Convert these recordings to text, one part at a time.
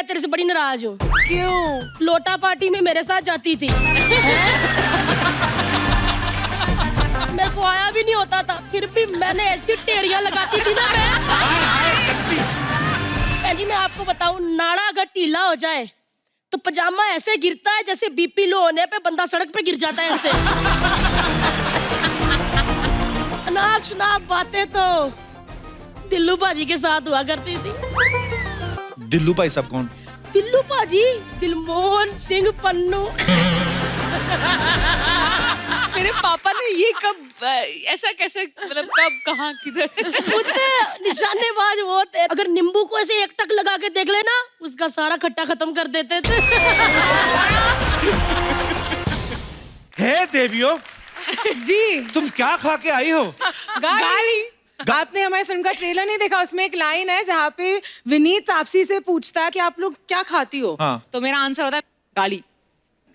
तेरे से बड़ी नाराज हूँ। क्यों? लोटा पार्टी में मेरे साथ जाती थी। मेरे को आया भी नहीं होता था, फिर भी मैंने ऐसी टेरियां लगाती थी ना मैं जी, मैं आपको बताऊं, नाड़ा अगर टीला हो जाए तो पजामा ऐसे गिरता है जैसे बीपी लो होने पे बंदा सड़क पे गिर जाता है ऐसे। अनाप शनाप बातें तो दिल्लू भाजी के साथ हुआ करती थी। दिल्लू भाई साहब कौन? दिल्लू भाजी, दिलमोहन सिंह पन्नू। मेरे पापा ने ये कब ऐसा कैसे, मतलब कब, कहाँ, किधर? निशानेबाज वो थे, अगर नींबू को ऐसे एक टक लगा के देख लेना उसका सारा खट्टा खत्म कर देते थे। हे देवियों, जी तुम क्या खा के आई हो? गाली। आपने हमारी फिल्म का ट्रेलर नहीं देखा? उसमें एक लाइन है जहाँ पे विनीत तापसी से पूछता है कि आप लोग क्या खाती हो? हाँ। तो मेरा आंसर होता है गाली।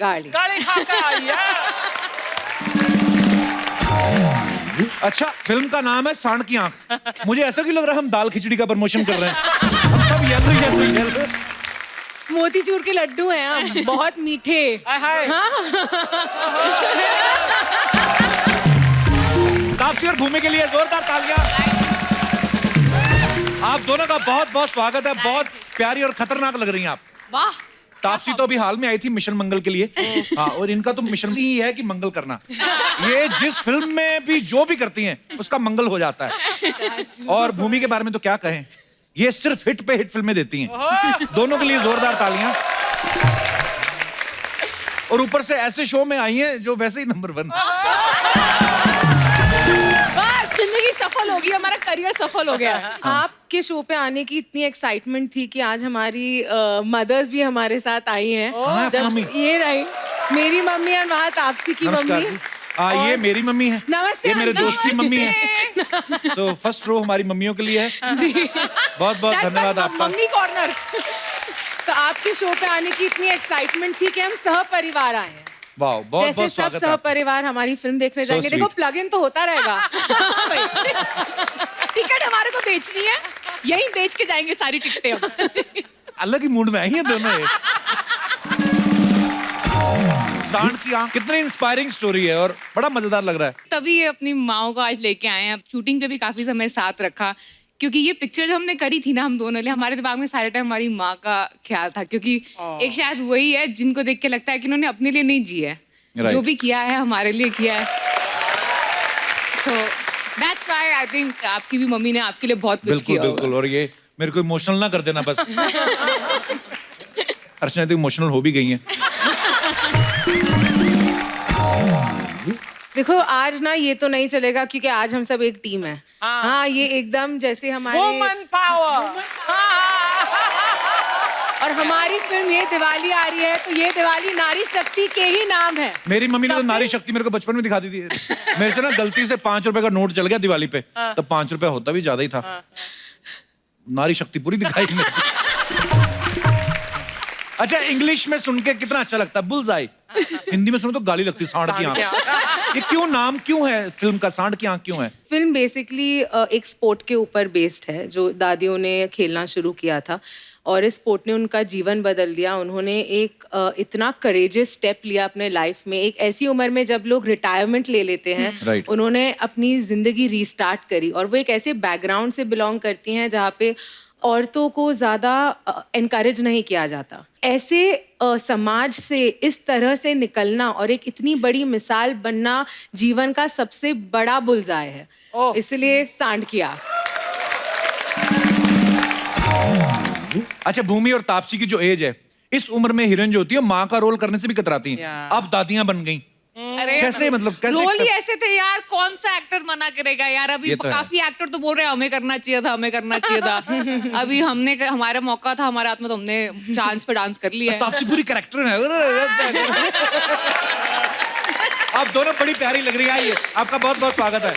गाली। गाली खा के आई है। अच्छा, फिल्म का नाम है सांड की आंख। मुझे ऐसा क्यों लग रहा है हम दाल खिचड़ी का प्रमोशन कर रहे हैं? हम सब येलो। मोतीचूर के लड्डू हैं हम, बहुत मीठे। हाय। तापसी और भूमि के लिए जोरदार तालियां। आप दोनों का बहुत बहुत स्वागत है। बहुत प्यारी और खतरनाक लग रही हैं आप। वाह। तापसी तो अभी हाल में आई थी मिशन मंगल के लिए। हाँ, और इनका तो मिशन ही है कि मंगल करना। ये जिस फिल्म में भी जो भी करती हैं उसका मंगल हो जाता है। और भूमि के बारे में तो क्या कहें, ये सिर्फ हिट पे हिट फिल्में देती हैं। दोनों के लिए जोरदार तालियां। और ऊपर से ऐसे शो में आई हैं जो वैसे ही नंबर 1। बस जिंदगी सफल हो गई, हमारा करियर सफल हो गया। आपके शो पे आने की इतनी एक्साइटमेंट थी कि आज हमारी मदर्स भी हमारे साथ आई हैं। हाँ, जब मम्मी। ये रही मेरी मम्मी और वहाँ तापसी की नमस्कार मम्मी। जी। ये मेरी मम्मी है। नमस्ते। ये मेरे दोस्त की मम्मी है। नमस्ते। तो फर्स्ट रो हमारी मम्मियों के लिए है। जी। बहुत बहुत धन्यवाद आपका। Mummy corner. तो आपके शो पे आने की इतनी एक्साइटमेंट थी कि हम सह परिवार आए हैं। वाह, बहुत जैसे बहुत सब स्वागत है सह आपका। परिवार हमारी फिल्म देखने So जाएंगे। देखो sweet. प्लग इन तो होता रहेगा। टिकट हमारे को बेचनी है, यहीं बेच के जाएंगे सारी टिकटें हम। अलग ही मूड में आई हैं दोनों ये। सांड की आंख कितनी इंस्पायरिंग स्टोरी है और बड़ा मजेदार लग रहा है। तभी ये अपनी माओ को आज लेके आए हैं। शूटिंग पे भी काफी समय साथ रखा, क्योंकि ये पिक्चर जो हमने करी थी ना हम दोनों ने, हमारे दिमाग में सारे टाइम हमारी माँ का ख्याल था, क्योंकि एक शायद वही है जिनको देख के लगता है कि उन्होंने अपने लिए नहीं जिया है, जो भी किया है हमारे लिए किया है। So that's why I think आपकी भी मम्मी ने आपके लिए बहुत कुछ बिल्कुल किया होगा। बिल्कुल। और ये मेरे को इमोशनल ना कर देना बस। अर्चना तो इमोशनल हो भी गई हैं। देखो आज ना ये तो नहीं चलेगा क्योंकि आज हम सब एक टीम है। हाँ, ये एकदम जैसे हमारे वुमन पावर। और हमारी फिल्म ये दिवाली आ रही है तो ये दिवाली नारी शक्ति के ही नाम है। मेरी मम्मी ने तो नारी शक्ति मेरे को बचपन में दिखा दी थी। मेरे से ना गलती से 5 रुपए का नोट चल गया दिवाली पे, तब 5 रुपए होता भी ज्यादा ही था। नारी शक्ति पूरी दिखाई मेरे को। अच्छा, इंग्लिश में सुन के कितना अच्छा लगता है, बुल्सआई। हिंदी में सुनो तो गाली लगती है, सांड की आंख। ये क्यों, नाम क्यों है फिल्म का, सांड की आंख क्यों है? फिल्म बेसिकली एक स्पोर्ट के ऊपर बेस्ड है जो दादियों ने खेलना शुरू किया था और इस स्पोर्ट ने उनका जीवन बदल दिया। उन्होंने एक इतना करेजियस स्टेप लिया अपने लाइफ में, एक ऐसी उम्र में जब लोग रिटायरमेंट ले लेते हैं। Right. उन्होंने अपनी जिंदगी रीस्टार्ट करी और वो एक ऐसे बैकग्राउंड से बिलोंग करती हैं जहाँ पे औरतों को ज़्यादा एनकरेज नहीं किया जाता। ऐसे समाज से इस तरह से निकलना और एक इतनी बड़ी मिसाल बनना जीवन का सबसे बड़ा बुलजाय है। इसलिए सांड की आंख। अच्छा, भूमि और तापसी की जो एज है, इस उम्र में हीरोइन जो होती है माँ का रोल करने से भी कतराती हैं। अब दादियां बन गई। अरे कैसे, मतलब कैसे रोल ही accept- ऐसे थे यार, कौन सा एक्टर मना करेगा यार। अभी ये तो है। काफी एक्टर तो बोल रहे हैं हमें करना चाहिए था, हमें करना चाहिए था। अभी हमने, हमारा मौका था हमारे हाथ में, तो हमने चांस पे डांस कर लिया है। तापसी पूरी कैरेक्टर है। आप दोनों बड़ी प्यारी लग रही है। आइए, आपका बहुत बहुत स्वागत है।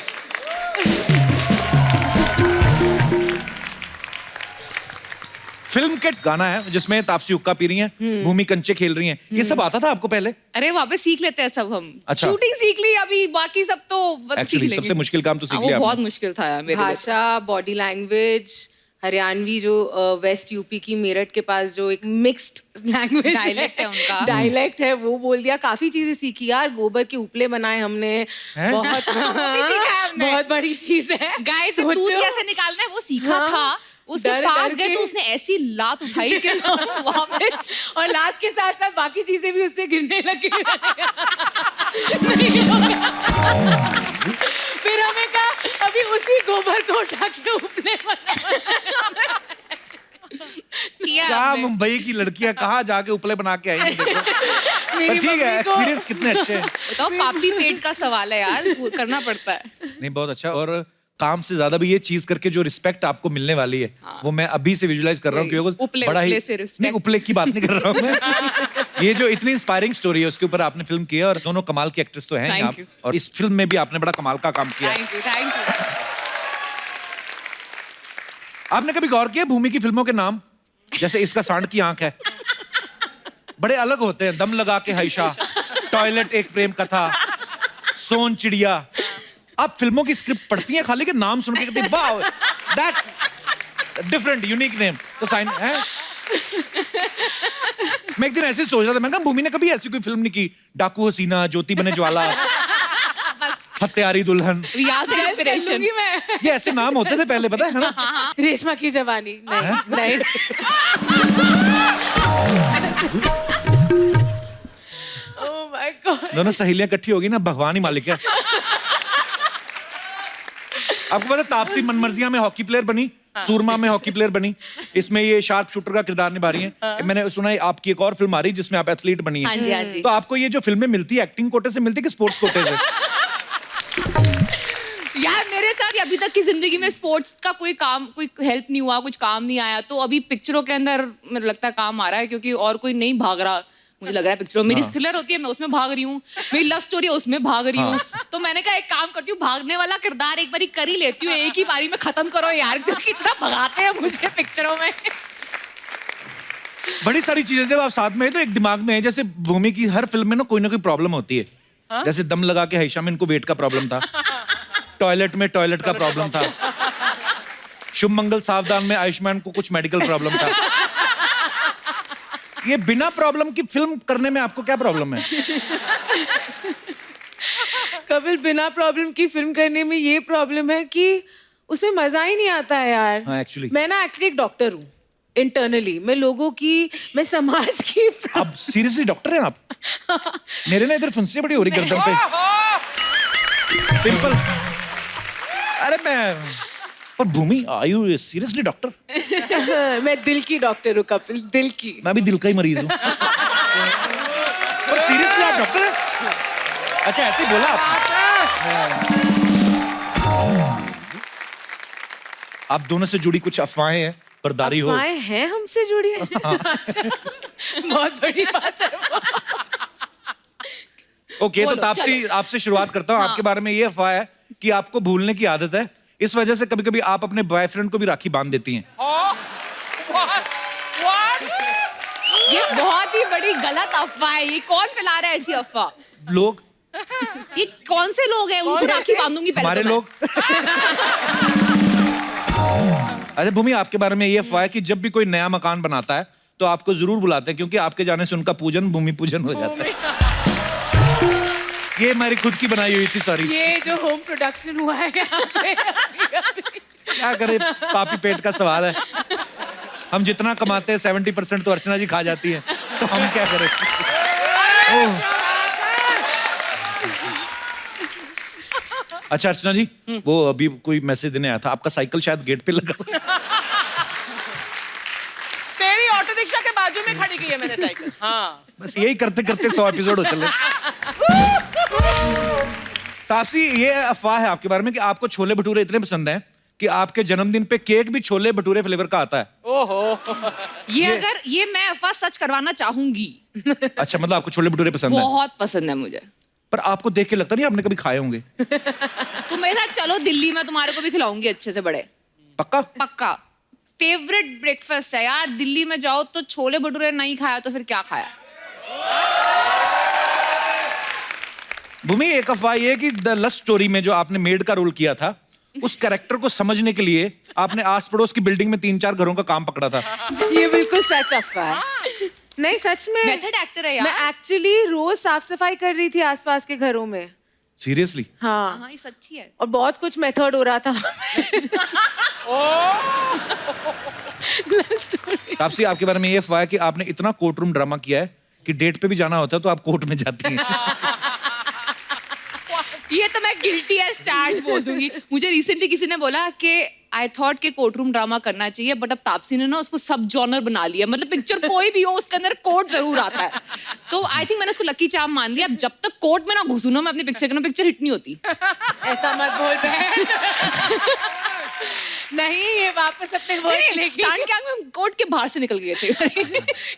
फिल्म के गाना है जिसमें तापसी हुक्का पी रही हैं, भूमि कंचे खेल रही हैं। ये सब आता था आपको पहले? अरे वहाँ पे सीख लेते हैं सब हम। अच्छा। शूटिंग सीख ली, अभी बाकी सब तो सीख एक्चुअली लेंगे। सबसे मुश्किल काम तो सीख वो लिया बहुत आपने। मुश्किल था यार मेरे लिए। भाषा, बॉडी लैंग्वेज, हरियाणवी जो वेस्ट यूपी की मेरठ के पास जो एक मिक्स्ड लैंग्वेज Dialect है उनका। डायलेक्ट है, वो बोल दिया। काफी चीजें सीखी यार, गोबर के उपले बनाए हमने, बहुत बहुत बड़ी चीज है। गाय से दूध कैसे निकालना है वो सीखा था। उसके डर- पास डर गए के- तो उसने ऐसी लात उठाई कि वापस और लात के साथ साथ बाकी चीजें भी उससे गिरने लगी। फिर हमें कहा अभी उसी गोबर को उठा के उपले बना। किया क्या हमने। मुंबई की लड़कियां कहाँ जाके उपले बना के आई हैं, देखो। पर मेरी ठीक है, मम्मी को- एक्सपीरियंस कितने अच्छे हैं। बताओ, पापी पेट का सवाल है यार, वो करना पड़ता है। नहीं, बहुत अच्छा। और काम से ज्यादा भी ये चीज करके जो रिस्पेक्ट आपको मिलने वाली है, वो मैं अभी से विजुलाइज कर रहा हूँ, वही, क्योंकि उपले- बड़ा ही उपले से respect। नहीं, उपले की बात नहीं कर रहा हूँ मैं। ये जो इतनी इंस्पायरिंग स्टोरी है उसके ऊपर आपने फिल्म की है, और दोनों कमाल की एक्ट्रेस तो हैं ही Thank आप, you। और इस फिल्म में भी आपने बड़ा कमाल का काम किया है। Thank you, thank you. आपने कभी गौर किया भूमि की फिल्मों के नाम? जैसे इसका सांड की आंख है, बड़े अलग होते हैं। दम लगा के हाइशा, टॉयलेट एक प्रेम कथा, सोन चिड़िया। आप फिल्मों की स्क्रिप्ट पढ़ती हैं, खाली के नाम सुन के कहती हैं wow, that's different, unique name. तो साइन है। मैं एक दिन ऐसे सोच रहा था, मैं कहा भूमि ने कभी ऐसी कोई फिल्म नहीं की, डाकू हसीना, ज्योति बने ज्वाला, हत्यारी दुल्हन, रियाज से इंस्पिरेशन। लूंगी मैं। ये ऐसे नाम होते थे पहले, पता है ना? रेशमा की जवानी, नहीं नहीं। Oh my God. दोनों सहेलियां इकट्ठी होगी ना, भगवान ही मालिक है। आपको पता है तापसी मनमर्जिया में हॉकी प्लेयर बनी, सूरमा में हॉकी प्लेयर बनी, इसमें ये शार्प शूटर का किरदार निभा रही हैं। मैंने सुना है आपकी एक और फिल्म आ रही है जिसमें आप एथलीट बनी हाँ है। जी, हाँ जी। तो आपको ये जो फिल्में मिलती है, एक्टिंग कोटे से मिलती है कि स्पोर्ट्स कोटे से? यार मेरे साथ अभी तक की जिंदगी में स्पोर्ट्स का कोई काम, कोई हेल्प नहीं हुआ, कुछ काम नहीं आया। तो अभी पिक्चरों के अंदर मुझे लगता है काम आ रहा है, क्योंकि और कोई नहीं भाग रहा। मुझे लग रहा है पिक्चरों, मेरी थ्रिलर होती है मैं उसमें भाग रही हूँ, मेरी लव स्टोरी है उसमें भाग रही हूँ। तो मैंने कहा एक काम करती हूँ, भागने वाला किरदार एक बारी कर ही लेती हूँ, एक ही बारी में खत्म करो यार, क्योंकि इतना भगाते हैं मुझे पिक्चरों में। बड़ी सारी चीजें जब आप साथ में है तो एक दिमाग में है। जैसे भूमि की हर फिल्म में ना कोई प्रॉब्लम होती है। जैसे दम लगा के हाइशा में इनको वेट का प्रॉब्लम था, टॉयलेट में टॉयलेट का प्रॉब्लम था, शुभ मंगल सावधान में आयुष्मान को कुछ मेडिकल प्रॉब्लम था। ये बिना प्रॉब्लम की फिल्म करने में आपको क्या प्रॉब्लम है? कपिल, बिना प्रॉब्लम की फिल्म करने में ये प्रॉब्लम है कि उसमें मजा ही नहीं आता है यार। हाँ, actually। मैं ना एक्चुअली एक डॉक्टर हूँ इंटरनली। मैं लोगों की, मैं समाज की अब सीरियसली डॉक्टर हैं आप? मेरे ना इधर फुंसी बड़ी हो रही गर्दन पे, पिंपल। अरे मैं, पर भूमि आर यू सीरियसली डॉक्टर? मैं दिल की डॉक्टर हूँ कपिल, दिल की। मैं भी दिल का ही मरीज हूँ। पर सीरियसली आप डॉक्टर हैं? अच्छा, ऐसे ही बोला आप दोनों से जुड़ी कुछ अफवाहें हैं, परदारी हो। अफवाहें हैं हमसे जुड़ी है? अच्छा, बहुत बड़ी बात है वो। ओके, तो बोलो, तापसी आपसे शुरुआत करता हूँ। आपके बारे में ये अफवाह है कि आपको भूलने की आदत है, इस वजह से कभी कभी आप अपने बॉयफ्रेंड को भी राखी बांध देती हैं। ये बहुत ही बड़ी गलत अफवाह है। ये कौन फैला रहा है ऐसी अफवाह? लोग, ये कौन से लोग हैं? उनको राखी बांधूंगी पहले हमारे तो मैं। लोग। अच्छा भूमि, आपके बारे में ये अफवाह है कि जब भी कोई नया मकान बनाता है तो आपको जरूर बुलाते हैं, क्योंकि आपके जाने से उनका पूजन भूमि पूजन हो जाता है। ये हमारी खुद की बनाई हुई थी, सॉरी। ये जो होम प्रोडक्शन हुआ है यहाँ पे अभी। क्या करे, पापी पेट का सवाल है। हम जितना कमाते हैं 70% तो अर्चना जी खा जाती है, तो हम क्या करें? ओह। अच्छा अर्चना जी, वो अभी कोई मैसेज देने आया था, आपका साइकिल शायद गेट पे लगा। तेरी ऑटो रिक्शा के बाजू में खड़ी की है मैंने साइकिल। हाँ, बस यही करते करते 100 एपिसोड हो चले। तापसी, ये अफवाह है आपके बारे में कि आपको छोले भटूरे इतने पसंद हैं कि आपके जन्मदिन पे केक भी छोले भटूरे फ्लेवर का आता है। ओहो। ये मैं अफवाह सच करवाना चाहूंगी। अच्छा, मतलब आपको छोले भटूरे पसंद है? बहुत पसंद है मुझे। पर आपको देख के लगता नहीं आपने कभी खाए होंगे? तुम मेरे साथ चलो दिल्ली में, तुम्हारे को भी खिलाऊंगी अच्छे से बड़े। पक्का? पक्का। फेवरेट ब्रेकफास्ट है यार। दिल्ली में जाओ तो छोले भटूरे नहीं खाया तो फिर क्या खाया? भूमि, एक अफवाह ये कि द लस्ट स्टोरी में जो आपने मेड का रोल किया था, उस कैरेक्टर को समझने के लिए आपने आस पड़ोस की बिल्डिंग में 3-4 घरों का काम पकड़ा था। ये बिल्कुल सच अफवाह है। नहीं सच में मेथड एक्टर है यार। मैं एक्चुअली रोज साफ सफाई कर रही थी आसपास के घरों में। सीरियसली? हाँ हाँ ये सच्ची है। और बहुत कुछ मेथड हो रहा था। तापसी, आपके बारे में ये अफवाह है कि आपने इतना कोर्ट रूम ड्रामा किया है कि डेट पे भी जाना होता है तो आप कोर्ट में जाती हैं। ये तो मैं गिल्टी एज चार्ज बोल दूंगी। मुझे रिसेंटली किसी ने बोला कि आई थॉट के कोर्ट रूम ड्रामा करना चाहिए, बट अब तापसी ने ना उसको सब जॉनर बना लिया। मतलब पिक्चर कोई भी हो उसके अंदर कोर्ट जरूर आता है। तो आई थिंक मैंने उसको लकी चार्म मान लिया। अब जब तक कोर्ट में ना घुसूं ना मैं अपनी पिक्चर करना, पिक्चर हिट नहीं होती। ऐसा मत बोल बहन। नहीं ये वापस अपने वर्ड लेके सांड में कोर्ट के बाहर से निकल गए थे।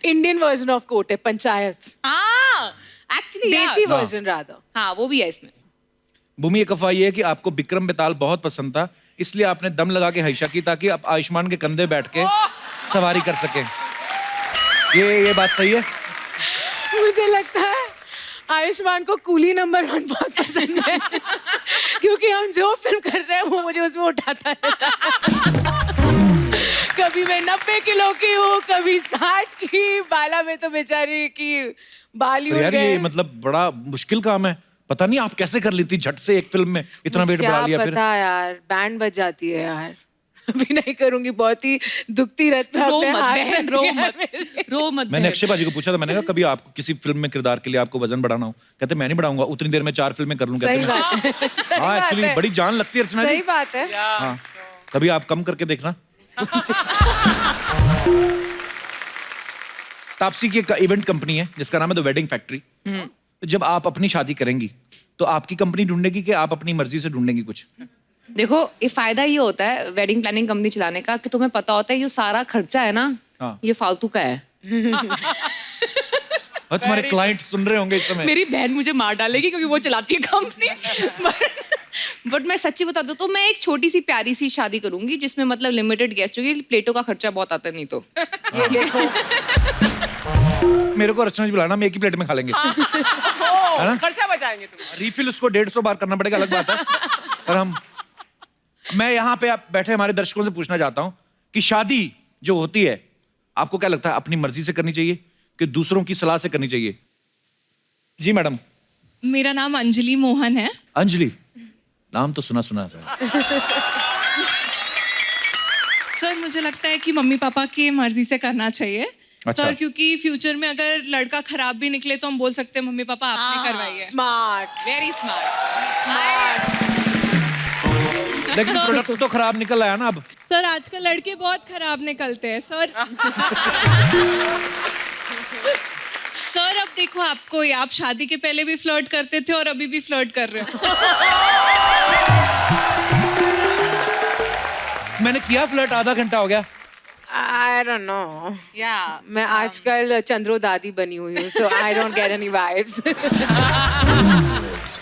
इंडियन वर्जन ऑफ कोर्ट है, पंचायत। हाँ एक्चुअली देसी वर्जन राधा। हाँ वो भी है इसमें। भूमि, एक अफवाह ये है कि आपको विक्रम बेताल बहुत पसंद था, इसलिए आपने दम लगा के हईशा की ताकि आप आयुष्मान के कंधे बैठ के सवारी कर सकें। ये बात सही है? मुझे लगता है आयुष्मान को कूली नंबर 1 बहुत पसंद है। क्योंकि हम जो फिल्म कर रहे हैं वो मुझे उसमें उठाता है। कभी मैं 90 किलो की हूँ, कभी 60 की। बाला में तो बेचारी की बाल ही तो उड़ यार ये गए। मतलब बड़ा मुश्किल काम है। पता नहीं आप कैसे कर लेती झट से एक फिल्म में इतना वेट बढ़ा लिया। फिर पता यार, बैंड बज जाती है यार। अभी नहीं करूंगी, बहुत ही दुखती रहता है। रो अपने मत हाथ बहन, में रो दिया मत, मेरे। रो मत। मैंने अक्षय भाजी को पूछा था, मैंने कहा कभी आपको किसी फिल्म में किरदार के लिए आपको वजन बढ़ाना हो? कहते मैं नहीं बढ़ाऊंगा, उतनी देर में 4 फिल्में कर लूं। सही कहते मैं बात है। सही हाँ बात एक्चुअली है। बड़ी जान लगती है अर्चना जी। सही बात है। हाँ कभी आप कम करके देखना। तापसी की एक इवेंट कंपनी है जिसका नाम है द वेडिंग फैक्ट्री। जब आप अपनी शादी करेंगी तो आपकी कंपनी ढूंढेगी कि आप अपनी मर्जी से ढूंढेंगी कुछ? देखो ये फायदा ये होता है वेडिंग प्लानिंग कंपनी चलाने का कि तुम्हें पता होता है ये सारा खर्चा है ना, हाँ। ये फालतू का है। और तुम्हारे क्लाइंट सुन रहे होंगे इस समय। मेरी बहन मुझे मार डालेगी क्योंकि वो चलाती है कंपनी। बट मैं सच्ची बता दूं तो मैं एक छोटी सी प्यारी सी शादी करूंगी जिसमें मतलब लिमिटेड गेस्ट होगी, प्लेटों का खर्चा बहुत आता है। नहीं तो ये देखो, मेरे को अर्चना जी बुलाना, हम एक ही प्लेट में खा लेंगे। है ना? खर्चा बचाएंगे तुम। रिफिल उसको 150 बार करना पड़ेगा, अलग बात है। पर मैं यहाँ पे आप बैठे हमारे दर्शकों से पूछना चाहता हूँ कि शादी जो होती है आपको क्या लगता है अपनी मर्जी से करनी चाहिए कि दूसरों की सलाह से करनी चाहिए? जी मैडम। मेरा नाम अंजलि मोहन है। अंजलि, नाम तो सुना सुना है। सर मुझे लगता है कि मम्मी पापा की मर्जी से करना चाहिए। अच्छा। सर क्योंकि फ्यूचर में अगर लड़का खराब भी निकले तो हम बोल सकते हैं मम्मी पापा आपने करवाई है। स्मार्ट। Very smart. लेकिन प्रोडक्ट तो खराब निकल आया ना अब। सर आजकल लड़के बहुत खराब निकलते हैं सर। सर अब देखो आपको, आप शादी के पहले भी फ्लर्ट करते थे और अभी भी फ्लर्ट कर रहे हो। मैंने किया फ्लर्ट, आधा घंटा हो गया। I don't know. या मैं आजकल चंद्रो दादी बनी हुई हूँ, so I don't get any vibes.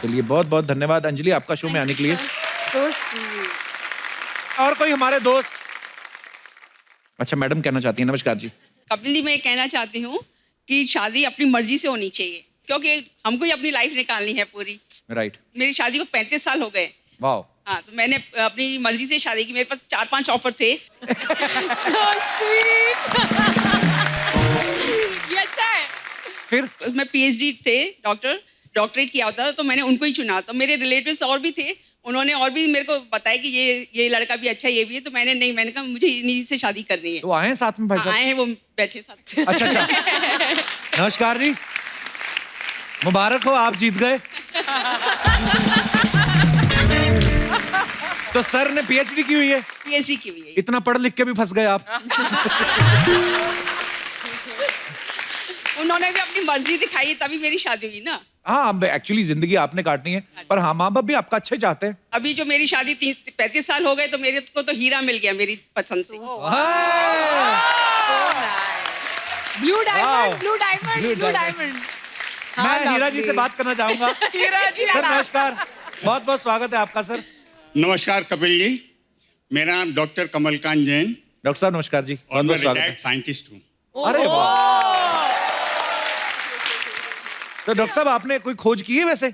चलिए बहुत बहुत धन्यवाद अंजलि आपका शो में आने के लिए। So sweet. और कोई हमारे दोस्त? अच्छा मैडम कहना चाहती हैं। नमस्कार जी। कपिल जी, मैं ये कहना चाहती हूँ कि शादी अपनी मर्जी से होनी चाहिए क्योंकि हमको ही अपनी लाइफ निकालनी है पूरी। राइट। मेरी शादी को 35 साल हो गए। वाह। हाँ, तो मैंने अपनी मर्जी से शादी की। मेरे पास 4-5 ऑफर थे। So sweet. ये अच्छा है। फिर उसमें PhD थे, डॉक्टरेट किया होता था, तो मैंने उनको ही चुना। तो मेरे रिलेटिव्स और भी थे, उन्होंने और भी मेरे को बताया कि ये लड़का भी अच्छा है, ये भी है। तो मैंने कहा मुझे इन्हीं से शादी करनी है। तो आए हैं साथ में भाई साहब? आए हैं, वो बैठे साथ। अच्छा। नमस्कार जी, मुबारक हो, आप जीत गए। तो सर ने PhD की हुई है? PhD की हुई है। इतना पढ़ लिख के भी फंस गए आप। उन्होंने भी अपनी मर्जी दिखाई, तभी मेरी शादी हुई ना। हाँ एक्चुअली जिंदगी आपने काटनी है, पर हाँ माँ बाप भी आपका अच्छा चाहते हैं। अभी जो मेरी शादी 35 साल हो गए तो मेरे को तो हीरा मिल गया मेरी पसंद से। Blue diamond, Wow. Blue diamond, Blue blue diamond. Diamond. मैं हीरा जी से बात करना चाहूंगा। सर नमस्कार, बहुत बहुत स्वागत है आपका सर। नमस्कार कपिल जी, मेरा नाम डॉक्टर कमलकांत जैन डॉक्टर साहब नमस्कार जी, और बहुत मैं बहुत स्वागत रिटायर्ड है। साइंटिस्ट हूँ। अरे वाह। तो डॉक्टर साहब आपने कोई खोज की है वैसे?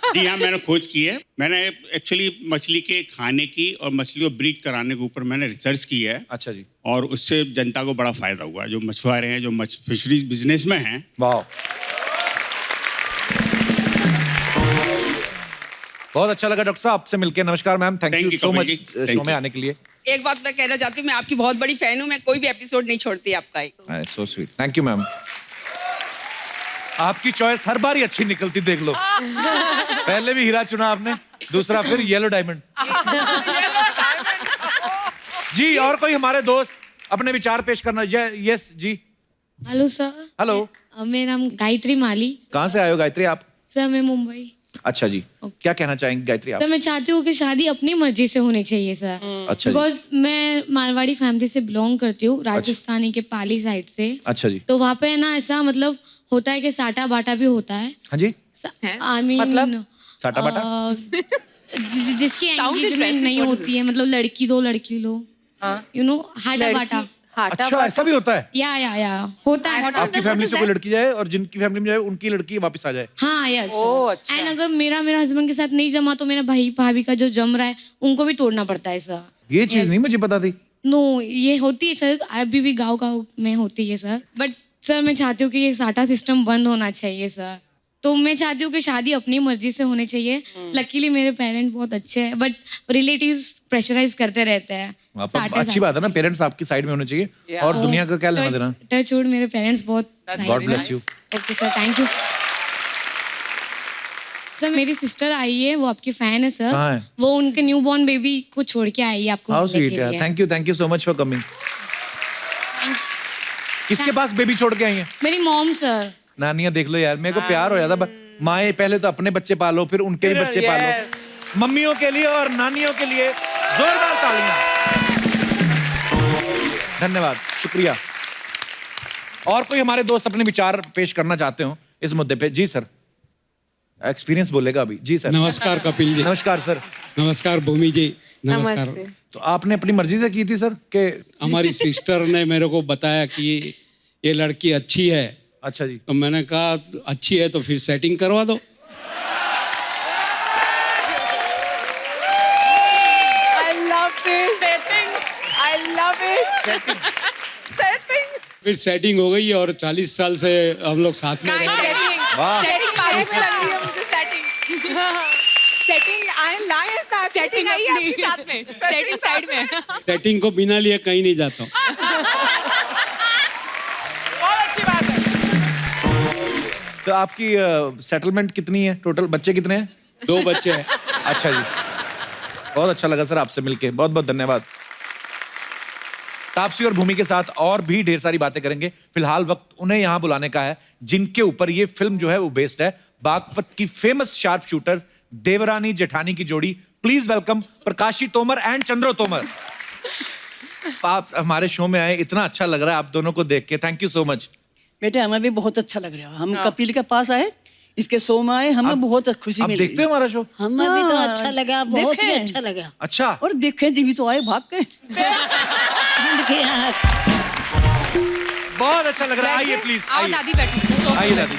जी हाँ, मैंने खोज की है। मैंने एक्चुअली मछली के खाने की और मछली को ब्रीड कराने के ऊपर मैंने रिसर्च की है, अच्छा जी, और उससे जनता को बड़ा फायदा हुआ है। जो मछुआरे हैं, जो फिशरीज बिजनेस में हैं, वाह, बहुत अच्छा लगा डॉक्टर साहब आपसे मिलकर। नमस्कार ma'am, thank Thank you you, so Kapil much ji. Thank show में you. आने के लिए। एक बात मैं कहना चाहती हूँ, मैं आपकी बहुत बड़ी फैन हूँ, मैं कोई भी एपिसोड नहीं छोड़ती आपका। So sweet, thank you ma'am. आपकी चॉइस हर बार ही अच्छी निकलती, देख लो। पहले भी हीरा चुना आपने, दूसरा फिर येलो डायमंड। जी, और कोई हमारे दोस्त अपने विचार पेश करना? यस जी, हेलो सर। हेलो। मेरा नाम गायत्री माली। कहाँ से आए हो गायत्री आप? सर मैं मुंबई। अच्छा जी, क्या कहना चाहेंगे गायत्री आप? सर मैं चाहती हूँ कि शादी अपनी मर्जी से होनी चाहिए सर। अच्छा जी, बिकॉज मैं मारवाड़ी फैमिली से बिलोंग करती हूँ, राजस्थानी के पाली साइड से। अच्छा जी, तो वहाँ पे ना ऐसा मतलब होता है कि साटा बाटा भी होता है। हाँ जी, आई मीन मतलब? साटा बाटा? जिसकी Sound is एंगेजमेंट drastic, नहीं what is होती है, मतलब लड़की दो लड़की लो, यू नो, हाटा बाटा। अच्छा, ऐसा भी होता है? या होता है। आपकी फैमिली से कोई लड़की जाए और जिनकी फैमिली में जाए उनकी लड़की वापस आ जाए? हाँ यस। ओह, अच्छा। एंड अगर मेरा हस्बैंड के साथ नहीं जमा तो मेरा भाई भाभी का जो जम रहा है उनको भी तोड़ना पड़ता है सर। ये चीज नहीं मुझे पता थी। नो, ये होती है सर, अभी भी गांव में होती है सर। बट सर मैं चाहती हूँ कि ये साटा सिस्टम बंद होना चाहिए सर। तो मैं चाहती हूँ कि शादी अपनी मर्जी से होनी चाहिए। लकीली मेरे पेरेंट्स बहुत अच्छे हैं, बट रिलेटिव्स प्रेशराइज करते रहते हैं। अच्छी बात है ना, पेरेंट्स आपकी साइड में होने चाहिए, और दुनिया का क्या लेना देना। टच वुड, मेरे पेरेंट्स बहुत। God bless you. Okay sir, thank you sir. मेरी सिस्टर आई है, वो आपकी फैन है सर। कहाँ है? वो उनके न्यू बॉर्न बेबी को छोड़ के आई है आपको हाउ मिलने स्वीट के यार, लिए। Thank you so much for coming. किसके पास बेबी छोड़ के आई हैं? मेरी मॉम सर। नानियां देख लो यार, मेरे को प्यार हो जाता। माए पहले तो अपने बच्चे पालो, फिर उनके भी बच्चे पालो। मम्मियों के लिए और नानियों के लिए जोरदार तालियां। धन्यवाद, शुक्रिया। और कोई हमारे दोस्त अपने विचार पेश करना चाहते हो इस मुद्दे पे? जी सर, एक्सपीरियंस बोलेगा अभी। जी सर। नमस्कार कपिल जी। नमस्कार सर। नमस्कार भूमि जी। नमस्कार। तो आपने अपनी मर्जी से की थी सर के? हमारी सिस्टर ने मेरे को बताया कि ये लड़की अच्छी है। अच्छा जी। तो मैंने कहा अच्छी है तो फिर सेटिंग करवा दो। I love this. Setting. I love it. Setting. फिर सेटिंग हो गई और 40 साल से हम लोग साथ में रह रहे हैं। वाह, Setting पार्टी में लग रही है मुझे setting. Setting आए लाए साथ. Setting आई है आपके साथ में. Setting साइड में. सेटिंग को बिना लिए कहीं नहीं जाता हूँ। बहुत अच्छी बात है. तो आपकी सेटलमेंट कितनी है टोटल? बच्चे कितने हैं? 2 बच्चे हैं। अच्छा जी, बहुत अच्छा लगा सर आपसे मिलके, बहुत बहुत धन्यवाद। तापसी और भूमि के साथ और भी ढेर सारी बातें करेंगे। फिलहाल वक्त उन्हें यहाँ बुलाने का है जिनके ऊपर ये फिल्म जो है वो बेस्ड है। बागपत की famous sharp shooter Devrani Jethani की जोड़ी। Please welcome प्रकाशी Tomar and Chandro Tomar. आप हमारे शो में आए, इतना अच्छा लग रहा है आप दोनों को देख के। Thank you so much. बेटे हमें भी बहुत अच्छा लग रहा है। हम कपिल के पास आए, इसके शो में आए, हमें बहुत खुशी आप मिली। देखते हो हमारा शो? हमें भी तो अच्छा लगा, बहुत ही अच्छा लगा। अच्छा, और देखे जी तो आए भाग के। बहुत अच्छा लग रहा है। आइए प्लीज, आओ आइए दादी बैठी। आइए दादी।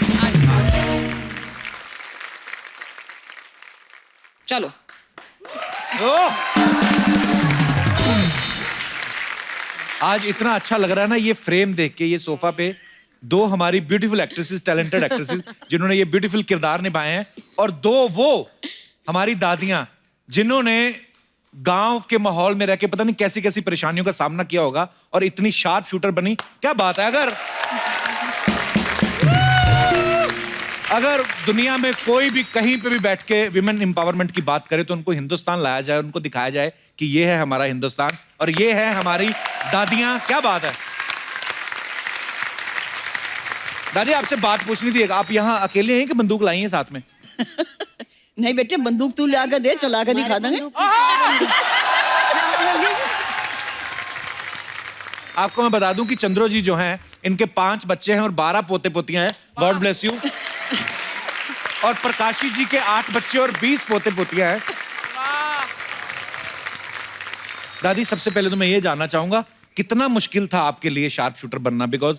चलो। ओह! आज इतना अच्छा लग रहा है ना ये फ्रेम देख के, ये सोफा पे 2 हमारी ब्यूटीफुल एक्ट्रेसेस, टैलेंटेड एक्ट्रेसेस जिन्होंने ये ब्यूटीफुल किरदार निभाए हैं, और 2 वो हमारी दादियां जिन्होंने गांव के माहौल में रह के पता नहीं कैसी कैसी परेशानियों का सामना किया होगा और इतनी शार्प शूटर बनी। क्या बात है। अगर दुनिया में कोई भी कहीं पे भी बैठ के विमेन एम्पावरमेंट की बात करे तो उनको हिंदुस्तान लाया जाए, उनको दिखाया जाए कि ये है हमारा हिंदुस्तान और ये है हमारी दादियां। क्या बात है। दादी आपसे बात पूछनी थी, आप यहाँ अकेले हैं कि बंदूक लाई हैं साथ में? नहीं बेटे, बंदूक तू ला कर दे, चला कर दिखा देंगे। आपको मैं बता दूं कि चंद्रो जी जो हैं, इनके 5 बच्चे हैं और 12 पोते पोतियां हैं। God bless you. और प्रकाशी जी के 8 बच्चे और 20 पोते पोतियां हैं। दादी सबसे पहले तो मैं ये जानना चाहूंगा कितना मुश्किल था आपके लिए शार्प शूटर बनना? बिकॉज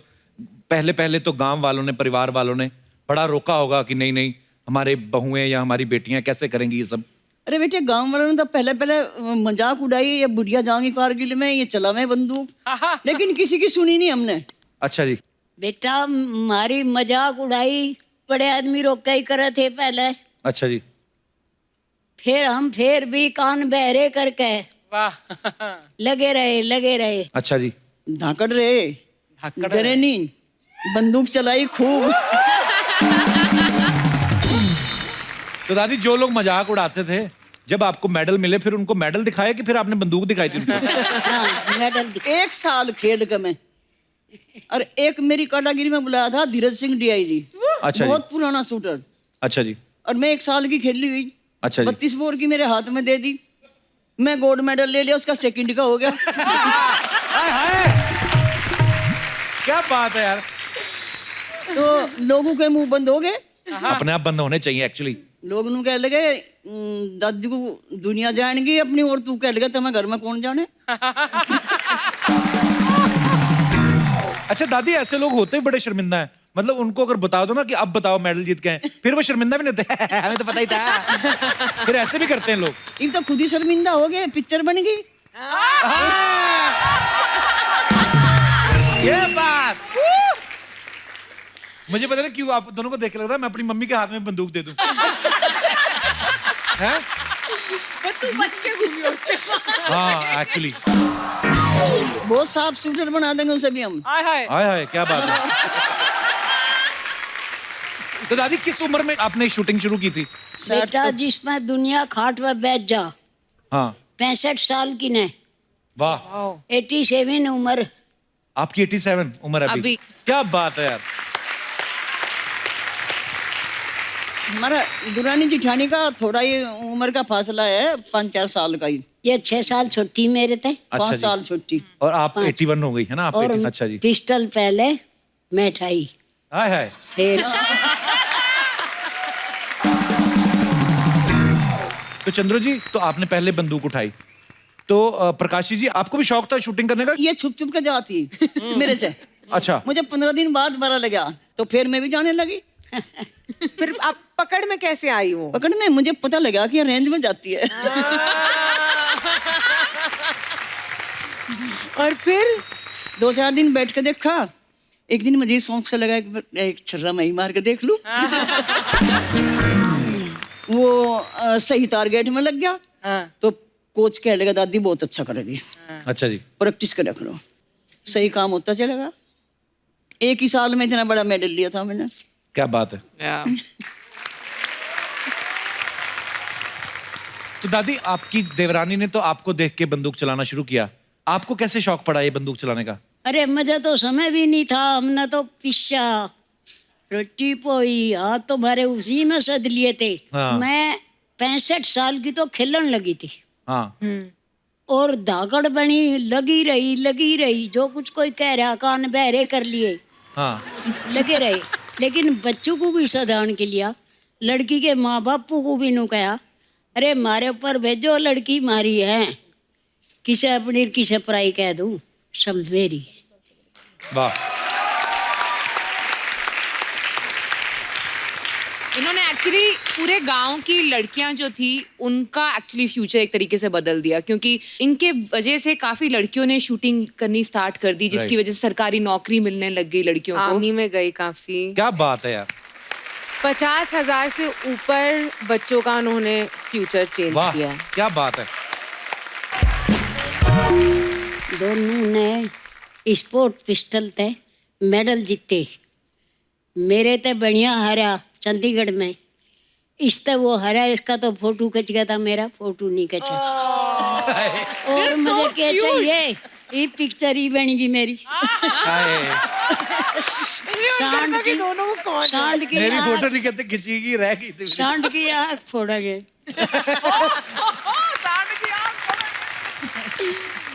पहले तो गांव वालों ने, परिवार वालों ने बड़ा रोका होगा कि नहीं नहीं हमारे बहुएं या हमारी बेटियां कैसे करेंगी ये सब? अरे बेटे, गांव वालों ने तो पहले पहले मजाक उड़ाई, ये बुढ़िया जाऊंगी कारगिल में, ये चला मैं बंदूक, लेकिन किसी की सुनी नहीं हमने। अच्छा जी। बेटा हमारी मजाक उड़ाई, बड़े आदमी रोक ही करे थे पहले। अच्छा जी। फिर हम फिर भी कान बहरे करके लगे रहे। अच्छा जी। धाकड़ रहे, डरे नहीं, बंदूक चलाई खूब। तो दादी, जो लोग मजाक उड़ाते थे, जब आपको मेडल मिले फिर उनको मेडल दिखाया कि फिर आपने बंदूक दिखाई थी उनको? हाँ, मेडल 1 साल खेल के मैं, और एक मेरी काटागिरी में बुलाया था धीरज सिंह DIG। अच्छा बहुत पुराना शूटर। अच्छा जी। और मैं 1 साल की खेली हुई। अच्छा जी। 32 बोर की मेरे हाथ में दे दी, मैं गोल्ड मेडल ले लिया, उसका सेकंड का हो गया। क्या बात है यार। तो लोगों के मुंह बंद हो गए। अपने आप बंद होने चाहिए एक्चुअली। लोग नु कह लगे दादी को दुनिया जानेगी अपनी, और तू कह लगा तुम्हें घर में कौन जाने। अच्छा दादी, ऐसे लोग होते ही बड़े शर्मिंदा हैं, मतलब उनको अगर बता दो ना कि अब बताओ मेडल जीत के हैं, फिर वो शर्मिंदा भी नहीं होते। हमें तो पता ही था। फिर ऐसे भी करते हैं लोग। इन तो खुद ही शर्मिंदा हो गए, पिक्चर बन गई। ये बात मुझे पता नहीं क्यों आप दोनों को देख के लग रहा है मैं अपनी मम्मी के हाथ में बंदूक दे दूं। हैं? तू बच के घूमियो उससे। हाँ एक्चुअली। बहुत साफ शूटर बना देंगे उसे भी हम। हाय हाय, क्या बात है। तो दादी, किस उम्र में आपने शूटिंग शुरू की थी? बेटा जिसमें दुनिया खाट में बैठ जा। हाँ। 65 साल की ने। वाह। 87 उम्र। आपकी 87 उम्र अभी। क्या बात है यार। हमारा दुरानी जिठानी का थोड़ा ही उम्र का फासला है, 5-4 साल का ही। ये 6 साल छोटी मेरे थे। 5 साल छोटी। और आप 81 हो गई है ना आप? और 80। अच्छा जी। पिस्टल पहले मैं उठाई। हाय हाय। फिर तो चंद्रो जी, तो आपने पहले बंदूक उठाई, तो प्रकाशी जी, आपको भी शौक था शूटिंग करने का? ये छुप छुप के जाती मेरे से। अच्छा। मुझे 15 दिन बाद पता लगा, तो फिर मैं भी जाने लगी। फिर आप पकड़ में कैसे आई वो? पकड़ में मुझे पता लगा कि ये रेंज में जाती है। और फिर 2-4 दिन बैठ के देखा, एक दिन मुझे शौक से लगा एक छर्रा मैं ही मार के देख लूं। वो सही टारगेट में लग गया। तो कोच कह लगा दादी बहुत अच्छा करेगी। अच्छा जी। प्रैक्टिस कर करो, सही काम होता चलेगा। 1 ही साल में इतना बड़ा मेडल लिया था मैंने। क्या बात है। तो दादी, आपकी देवरानी ने तो आपको देख के बंदूक चलाना शुरू किया, आपको कैसे शौक पड़ा ये बंदूक चलाने का? अरे मुझे तो समय भी नहीं था, हमने तो पिस्सा रोटी पोई हाथ तो भरे उसी में सद लिए थे। हाँ। मैं 65 साल की तो खेलन लगी थी। हाँ। और धाकड़ बनी लगी रही, जो कुछ कोई कह रहा कान बहरे कर लिए। हाँ। लगे रहे, लेकिन बच्चों को भी सावधान के लिया, लड़की के माँ बापू को भी नु कहा, अरे मारे ऊपर भेजो, लड़की मारी है, किसे अपनी किसे पराई कह दूं, सब मेरी है। वाह। इन्होंने एक्चुअली पूरे गांव की लड़कियां जो थी उनका एक्चुअली फ्यूचर एक तरीके से बदल दिया, क्योंकि इनके वजह से काफी लड़कियों ने शूटिंग करनी स्टार्ट कर दी, जिसकी वजह से सरकारी नौकरी मिलने लग गई लड़कियों को। आर्मी में गई काफी। क्या बात है यार। 50,000 से ऊपर बच्चों का उन्होंने फ्यूचर चेंज किया। क्या बात है। दोनों ने स्पोर्ट पिस्टल थे मेडल जीते। मेरे ते बढ़िया हरा चंडीगढ़ में, इससे वो हरा, इसका तो फोटो खिंच गया था, मेरा फोटो नहीं खिंचा। और मुझे क्या चाहिए, ये पिक्चर ही बनेगी मेरी। सांड की मेरी फोटो नहीं कहते खिंचेगी, रह गई थी। सांड की आँख फोड़ा गया।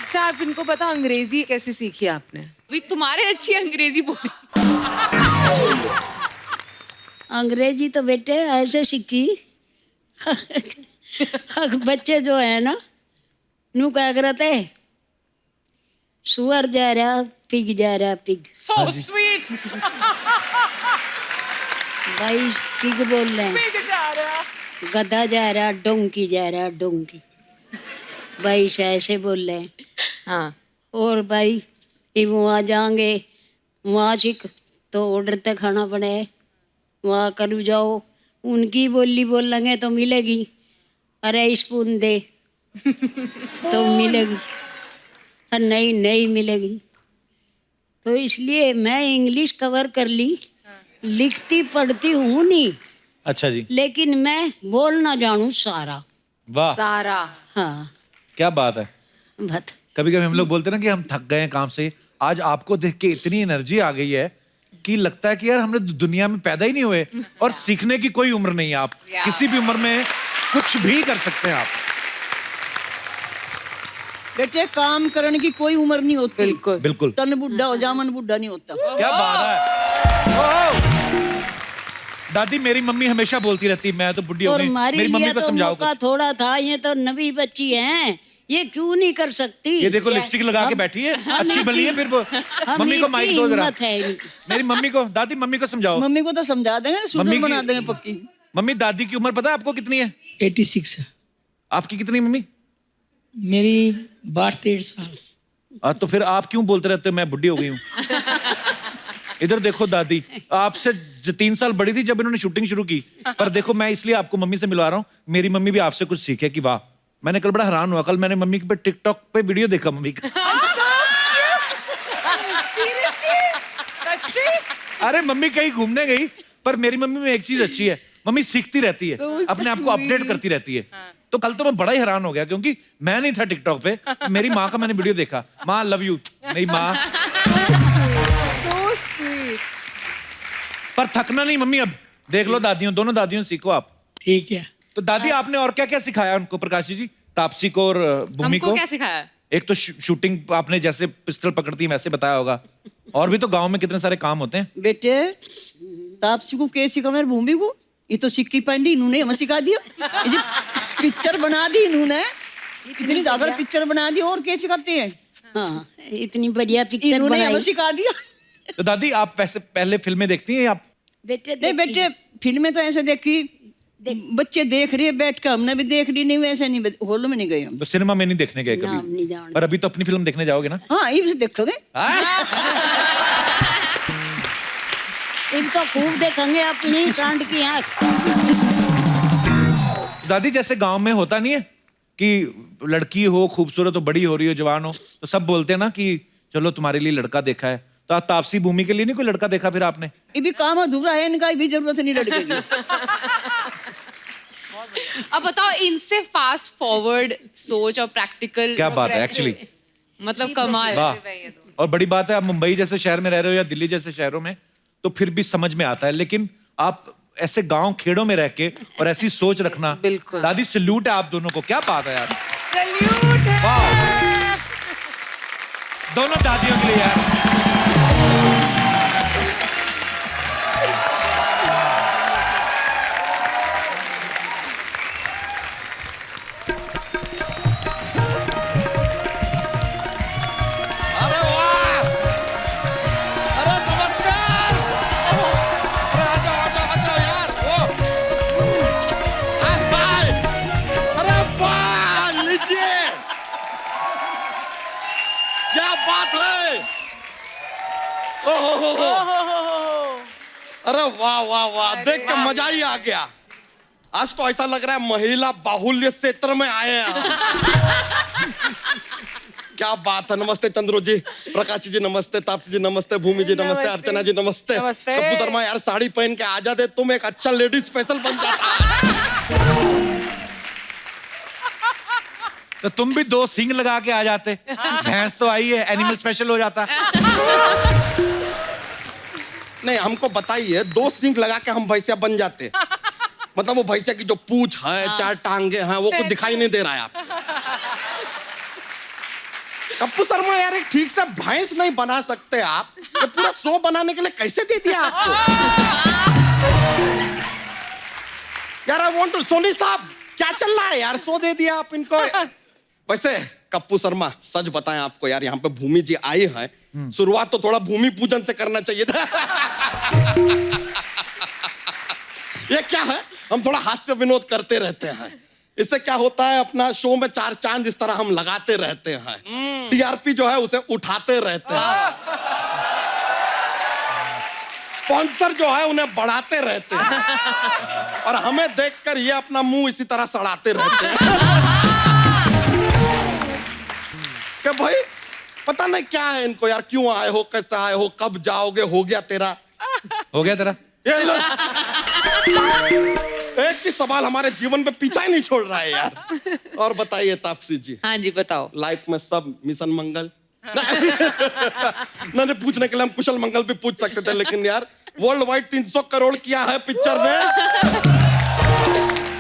अच्छा, आप इनको पता अंग्रेजी कैसे सीखी आपने? भी तुम्हारे अच्छी अंग्रेजी बोली। अंग्रेजी तो बेटे ऐसे सीखी, बच्चे जो है ना नू क्या करते, सुअर जा रहा पिग जा रहा पिग। So sweet. भाई ठीक बोल रहे हैं। गधा जा रहा डोंकी जा रहा डोंकी, भाई से ऐसे बोल रहे हैं। हाँ और भाई ये वहाँ जाएंगे, वहाँ सीख तो ऑर्डर तक खाना पड़े, वहाँ करू जाओ उनकी बोली बोलेंगे तो मिलेगी, अरे स्पून दे तो मिलेगी, और नहीं नहीं मिलेगी। तो इसलिए मैं इंग्लिश कवर कर ली, लिखती पढ़ती हूँ नहीं, अच्छा जी, लेकिन मैं बोलना जानूँ सारा। वाह, सारा। हाँ क्या बात है। बत कभी कभी हम लोग बोलते हैं ना कि हम थक गए हैं काम से, आज आपको देख के इतनी एनर्जी आ गई है कि लगता है कि यार हमने दुनिया में पैदा ही नहीं हुए, और सीखने की कोई उम्र नहीं है। आप किसी भी उम्र में कुछ भी कर सकते हैं आप। बेटे काम करने की कोई उम्र नहीं होती। बिल्कुल बिल्कुल। तन बुढ़ा हो जा मन बुढ़ा नहीं होता। क्या बात है। ओह! दादी मेरी मम्मी हमेशा बोलती रहती, मैं तो बुढ़ी हो और गई, हमारे मेरी मम्मी लिए को तो समझाओ मौका कुछ। थोड़ा था, ये तो नवी बच्ची हैं, ये क्यों नहीं कर सकती। ये देखो लिपस्टिक लगा के बैठी है, अच्छी बनी है। फिर वो मम्मी को माइक दो जरा। हिम्मत है इनकी। मेरी मम्मी को, दादी मम्मी को समझाओ। मम्मी को तो समझा देंगे, सुंदर मम्मी की- बना देंगे पक्की। मम्मी दादी की उम्र पता है आपको कितनी है? 86 है। आपकी कितनी मम्मी? मेरी 62-63 साल। तो फिर आप क्यों बोलते रहते हो मैं बुढ़ी हो गई हूँ? इधर देखो दादी, आपसे 3 साल बड़ी थी जब इन्होंने शूटिंग शुरू की, पर देखो मैं इसलिए आपको मम्मी से मिलवा रहा हूँ, मेरी मम्मी भी आपसे कुछ सीखे कि वाह। मैंने कल बड़ा हैरान हुआ, कल मैंने मम्मी पे टिकटॉक पे वीडियो देखा मम्मी का। अरे मम्मी कहीं घूमने गई, पर मेरी मम्मी में एक चीज अच्छी है, मम्मी सीखती रहती है, अपने आप को अपडेट करती रहती है। तो कल तो मैं बड़ा ही हैरान हो गया, क्योंकि मैं नहीं था टिकटॉक पे, मेरी माँ का मैंने वीडियो देखा। माँ लव यू, मेरी माँ। पर थकना नहीं मम्मी, अब देख लो दादियों, दोनों दादियों सीखो आप। ठीक है। तो दादी आपने और क्या क्या सिखाया उनको, प्रकाशी जी, तापसी को और भूमि हमको को? क्या सिखाया? एक तो शूटिंग आपने जैसे पिस्टल पकड़ती है वैसे बताया होगा, और भी तो गांव में कितने सारे काम होते हैं। बेटे तापसी को क्या सिखा, मेरे भूमि को ये तो सिक्की पैंडी इन्होंने हमें सिखा दिया। ये जो पिक्चर बना दी इन्होंने, इतनी दागर पिक्चर बना दी, और क्या सिखाते हैं। हाँ इतनी बढ़िया पिक्चर इन्होंने हमें बनाई। सिखा दिया। तो दादी आप वैसे पहले फिल्में देखती हैं आप? बेटे नहीं बेटे फिल्में तो ऐसे देखी, बच्चे देख रहे बैठ कर, हमने भी देख ली, नहीं वैसे नहीं, हॉल में नहीं गए हम। तो सिनेमा में नहीं देखने गए नाम कभी? नहीं जानते। पर अभी तो अपनी फिल्म देखने जाओगे ना? हाँ ये भी देखोगे। इनको खूब देखेंगे अपनी सांड की आँख। दादी जैसे गांव में होता नहीं है कि लड़की हो खूबसूरत हो, बड़ी हो रही हो, जवान हो, तो सब बोलते हैं ना कि चलो तुम्हारे लिए लड़का देखा है। तो तापसी भूमि के लिए नहीं कोई लड़का देखा फिर आपने? ये भी काम अधूरा है, इनका भी जरूरत नहीं लड़के की। अब बताओ, इनसे फास्ट फॉरवर्ड सोच और प्रैक्टिकल, क्या बात है एक्चुअली, मतलब कमाल। वाह। और बड़ी बात है, आप मुंबई जैसे शहर में रह रहे हो या दिल्ली जैसे शहरों में, तो फिर भी समझ में आता है, लेकिन आप ऐसे गांव खेड़ों में रह के और ऐसी सोच रखना, बिल्कुल। दादी सैल्यूट है आप दोनों को, क्या बात है यार। सैल्यूट है। वाह, दोनों दादियों के लिए यार। अरे वाह, अरे नमस्कार, अरे आ जाओ यार, भाई, अरे वाह, लीजिए, क्या बात है, ओहो, अरे वाह वाह वाह, देख के मजा ही आ गया। आज तो ऐसा लग रहा है महिला बाहुल्य क्षेत्र में आए हैं। क्या बात है। नमस्ते चंद्रो जी, प्रकाश जी नमस्ते, तापसी जी नमस्ते, भूमि जी नमस्ते, अर्चना जी नमस्ते। कपूर शर्मा यार साड़ी पहन के आ जाते, तुम एक अच्छा लेडी स्पेशल बन जाता। तो तुम भी 2 सींग लगा के आ जाते, भैंस तो आई है, एनिमल स्पेशल हो जाता। नहीं हमको बताइए, 2 सींग लगा के हम भैंसिया बन जाते, मतलब वो भैंसिया की जो पूंछ है, 4 टांगे हैं, वो कुछ दिखाई नहीं दे रहा है आप। कप्पू शर्मा यार एक ठीक से भैंस नहीं बना सकते आप, ये पूरा शो बनाने के लिए कैसे दे दिया आपको यार। आई वांट टू, सोनी साहब क्या चल रहा है यार, शो दे दिया आप इनको। वैसे कप्पू शर्मा सच बताएं आपको यार, यहाँ पे भूमि जी आई है, शुरुआत तो थोड़ा भूमि पूजन से करना चाहिए था। ये क्या है, हम थोड़ा हास्य विनोद करते रहते हैं। इससे क्या होता है, अपना शो में 4 चांद इस तरह हम लगाते रहते हैं, टीआरपी जो है उसे उठाते रहते हैं, स्पॉन्सर जो है उन्हें बढ़ाते रहते हैं, और हमें देखकर ये अपना मुंह इसी तरह सड़ाते रहते हैं कि भाई पता नहीं क्या है इनको यार, क्यों आए हो, कैसे आए हो, कब जाओगे, हो गया तेरा। ये लो, एक ही सवाल हमारे जीवन में पीछा ही नहीं छोड़ रहा है यार। और बताइए तापसी जी। हाँ जी बताओ। लाइफ में सब मिशन मंगल नहीं पूछने के लिए हम कुशल मंगल भी पूछ सकते थे, लेकिन यार वर्ल्ड वाइड 300 करोड़ किया है पिक्चर ने।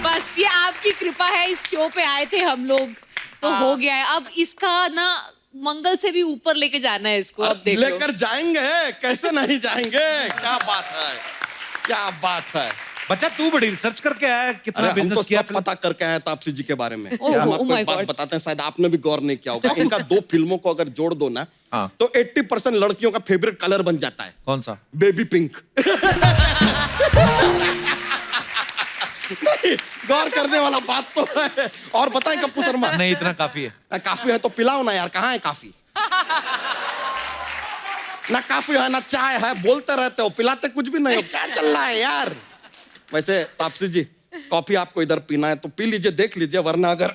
बस ये आपकी कृपा है, इस शो पे आए थे हम लोग तो हो गया है। अब इसका ना मंगल से भी ऊपर लेके जाना है इसको। अब देख लेकर जाएंगे, कैसे नहीं जाएंगे। क्या बात है, क्या बात है। बच्चा तू बड़ी रिसर्च करके आया, कितना बिजनेस किया, पता करके आया तापसी जी के बारे में। Oh, हम oh आपको my एक बात God. बताते हैं, शायद आपने भी गौर नहीं किया होगा। इनका 2 फिल्मों को अगर जोड़ दो ना, तो 80% लड़कियों का फेवरेट कलर बन जाता है। कौन सा? Baby pink. नहीं, गौर करने वाला बात तो है। और बताएं कप्पू शर्मा। नहीं, इतना काफी है। काफी है तो पिलाओ ना यार, कहाँ है काफी? ना काफी है ना चाय है, बोलते रहते हो, पिलाते कुछ भी नहीं हो। क्या चल रहा है यार? वैसे तापसी जी, कॉफी आपको इधर पीना है तो पी लीजिए, देख लीजिए, वरना अगर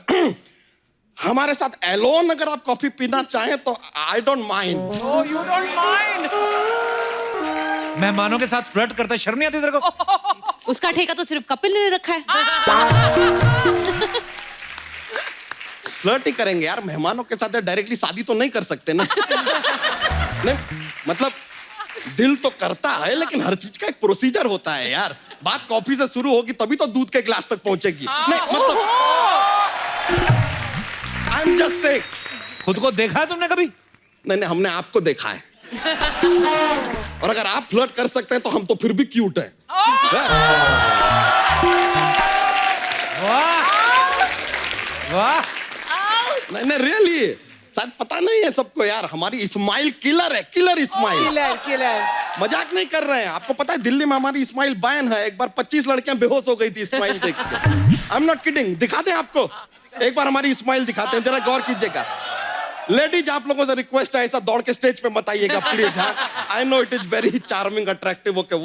हमारे साथ एलोन अगर आप कॉफी पीना चाहें तो I don't mind. You don't mind. मेहमानों के साथ फ्लर्ट करता है, शर्म नहीं आती तेरे को? उसका ठेका तो सिर्फ कपिल ने रखा है। फ्लर्ट ही करेंगे यार, मेहमानों के साथ डायरेक्टली शादी तो नहीं कर सकते ना। नहीं मतलब दिल तो करता है, लेकिन हर चीज का एक प्रोसीजर होता है यार। बात कॉफी से शुरू होगी तभी तो दूध के गिलास तक पहुंचेगी। नहीं मतलब आई एम जस्ट सेइंग। खुद को देखा है तुमने कभी? नहीं, हमने आपको देखा है। और अगर आप फ्लर्ट कर सकते हैं तो हम तो फिर भी क्यूट हैं। वाह वाह। नहीं रियली, शायद पता नहीं है सबको यार, हमारी स्माइल किलर है, किलर स्माइल। किलर मजाक नहीं कर रहे हैं। आपको पता है दिल्ली में हमारी स्माइल बैन है। एक बार 25 लड़कियां बेहोश हो गई थी स्माइल देख के। I am not kidding. दिखा दें आपको, एक बार हमारी स्माइल दिखाते हैं, जरा गौर कीजिएगा। लेडीज, आप लोगों से रिक्वेस्ट है, ऐसा दौड़ के स्टेज पे मत आइएगा please. I know it is very charming, attractive. Okay,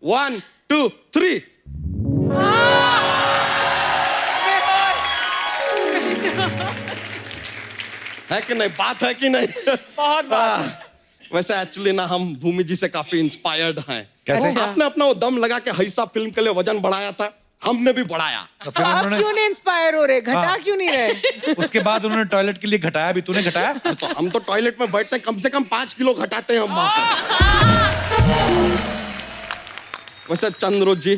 1 2 3। है कि नहीं, बात है कि नहीं? बहुत बात। वैसे एक्चुअली ना हम भूमि जी से काफी इंस्पायर्ड हैं। कैसे? आपने अपना वो दम लगा के हैसा फिल्म के लिए वजन बढ़ाया था, हमने भी बढ़ाया। तो फिर आप उन्होंने क्यों नहीं इंस्पायर हो रहे, घटा क्यों नहीं रहे? उसके बाद उन्होंने टॉयलेट के लिए घटाया भी, तूने घटाया? तो हम तो टॉयलेट में बैठते हैं, कम से कम 5 किलो घटाते हैं हम वहां पर। वैसे चंद्रो जी,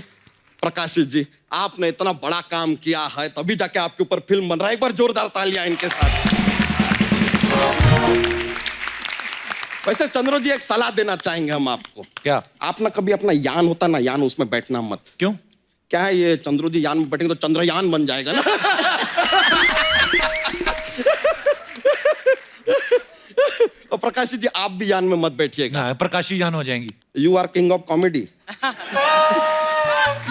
प्रकाश जी, आपने इतना बड़ा काम किया है, तभी जाके आपके ऊपर फिल्म बन रहा है। एक बार जोरदार तालियां इनके साथ। वैसे चंद्रो जी, एक सलाह देना चाहेंगे हम आपको। क्या? आप ना कभी अपना यान होता ना, यान, उसमें बैठना मत। क्यों? क्या है ये, चंद्रो जी यान में बैठेंगे तो चंद्रयान बन जाएगा ना। और प्रकाश जी, आप भी यान में मत बैठिएगा। प्रकाशी यान हो जाएंगी। You are king of comedy.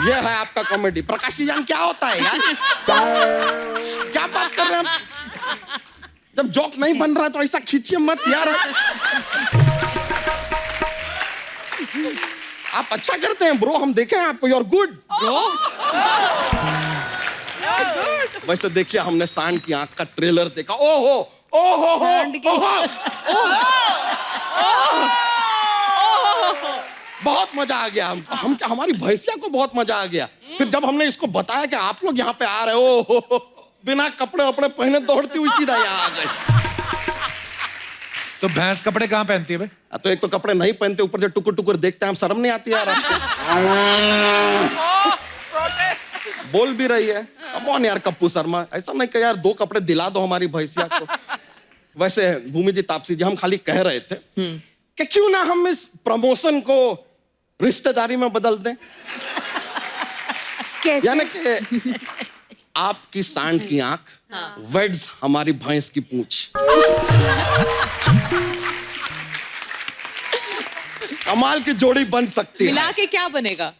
ये है आपका कॉमेडी। प्रकाशी यान क्या होता है यार? क्या बात कर रहे हैं आप? जब जोक नहीं बन रहा है तो ऐसा खींचिए मत यार। आप अच्छा करते हैं ब्रो, हम देखे हैं आपको। You are good bro. वैसे देखिए, हमने सांड की आंख का ट्रेलर देखा। ओहो ओहो बहुत मजा आ गया। हम हमारी भैंसिया को बहुत मजा आ गया। फिर जब हमने इसको बताया कि आप लोग यहाँ पे आ रहे हो, बिना कपड़े वपड़े पहने दौड़ती हुई सीधा यहाँ आ गए। तो भैंस कपड़े कहाँ पहनती है बे? तो एक तो कपड़े नहीं पहनते, ऊपर जो टुकुर टुकुर देखते हैं, हम शर्म नहीं आती यार आपको? बोल भी रही है। कौन यार कप्पू शर्मा, ऐसा नहीं कह यार, 2 कपड़े दिला दो हमारी भैंसिया को। वैसे भूमि जी, तापसी जी, हम खाली कह रहे थे कि क्यों ना हम इस प्रमोशन को रिश्तेदारी में बदल दें। यानी कि आपकी सांड की आंख वेड्स हमारी भैंस की पूंछ। कमाल की जोड़ी बन सकती है। मिला के क्या बनेगा?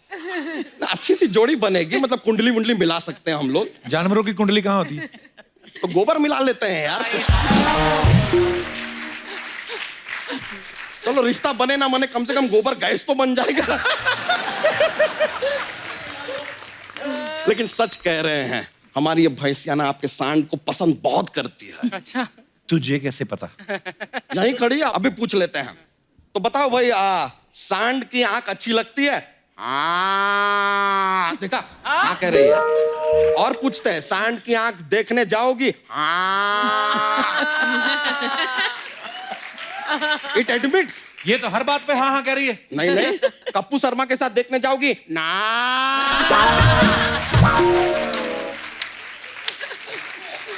अच्छी सी जोड़ी बनेगी, मतलब कुंडली वुंडली मिला सकते हैं हम लोग। जानवरों की कुंडली कहाँ होती है? तो गोबर मिला लेते हैं यार कुछ। चलो रिश्ता बने ना बने, कम से कम गोबर गैस तो बन जाएगा। लेकिन सच कह रहे हैं, हमारी ये भैंसिया ना आपके सांड को पसंद बहुत करती है। अच्छा, तुझे कैसे पता? यही खड़ी है, अभी पूछ लेते हैं। तो बताओ भाई, सांड की आंख अच्छी लगती है? देखा हाँ कह रही है। और पूछते हैं, सांड की आंख देखने जाओगी? It admits. ये तो हर बात पे हाँ हाँ कह रही है। नहीं नहीं, कप्पू शर्मा के साथ देखने जाओगी? ना।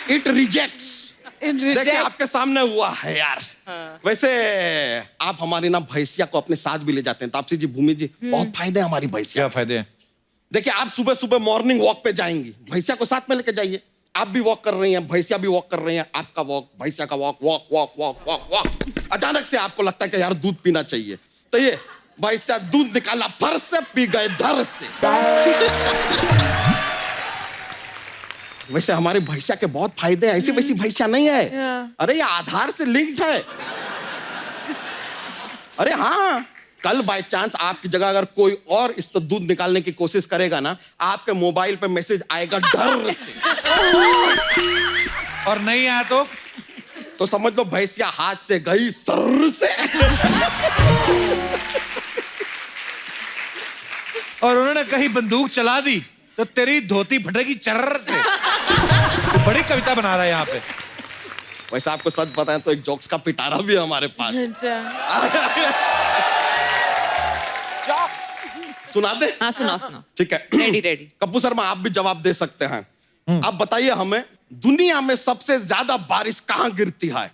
It rejects. देखिए आपके सामने हुआ है यार। वैसे आप हमारी ना भैंसिया को अपने साथ भी ले जाते हैं तापसी जी, भूमि जी, बहुत फायदे हैं हमारी भैंसिया। क्या फायदे हैं? देखिए आप सुबह सुबह मॉर्निंग वॉक पे जाएंगी, भैंसिया को साथ में लेके जाइए। आप भी वॉक कर रही हैं, भैंसिया भी वॉक कर रही हैं, आपका वॉक, भैंसिया का walk, walk walk walk walk walk. अचानक से आपको लगता है कि यार दूध पीना चाहिए, तो ये भैंसिया दूध निकाला फर से, पी गए धर से। वैसे हमारे भैंसिया के बहुत फायदे हैं, ऐसी वैसी भैंसिया नहीं है। अरे ये आधार से लिंक्ड है। अरे हाँ, कल बाय चांस आपकी जगह अगर कोई और इससे दूध निकालने की कोशिश करेगा ना, आपके मोबाइल पे मैसेज आएगा डर से। और नहीं आया तो समझ लो भैंसिया हाथ से गई सर से। और उन्होंने कहीं बंदूक चला दी तो तेरी धोती फटेगी चर्र से। तो बड़ी कविता बना रहा है यहाँ पे। वैसे आपको सच बताएं तो एक जोक्स का पिटारा भी है हमारे पास। सुना दे? हाँ सुनाओ सुनाओ। ठीक है, रेडी रेडी। कप्पू शर्मा आप भी जवाब दे सकते हैं। आप बताइए हमें, दुनिया में सबसे ज्यादा बारिश कहाँ गिरती है?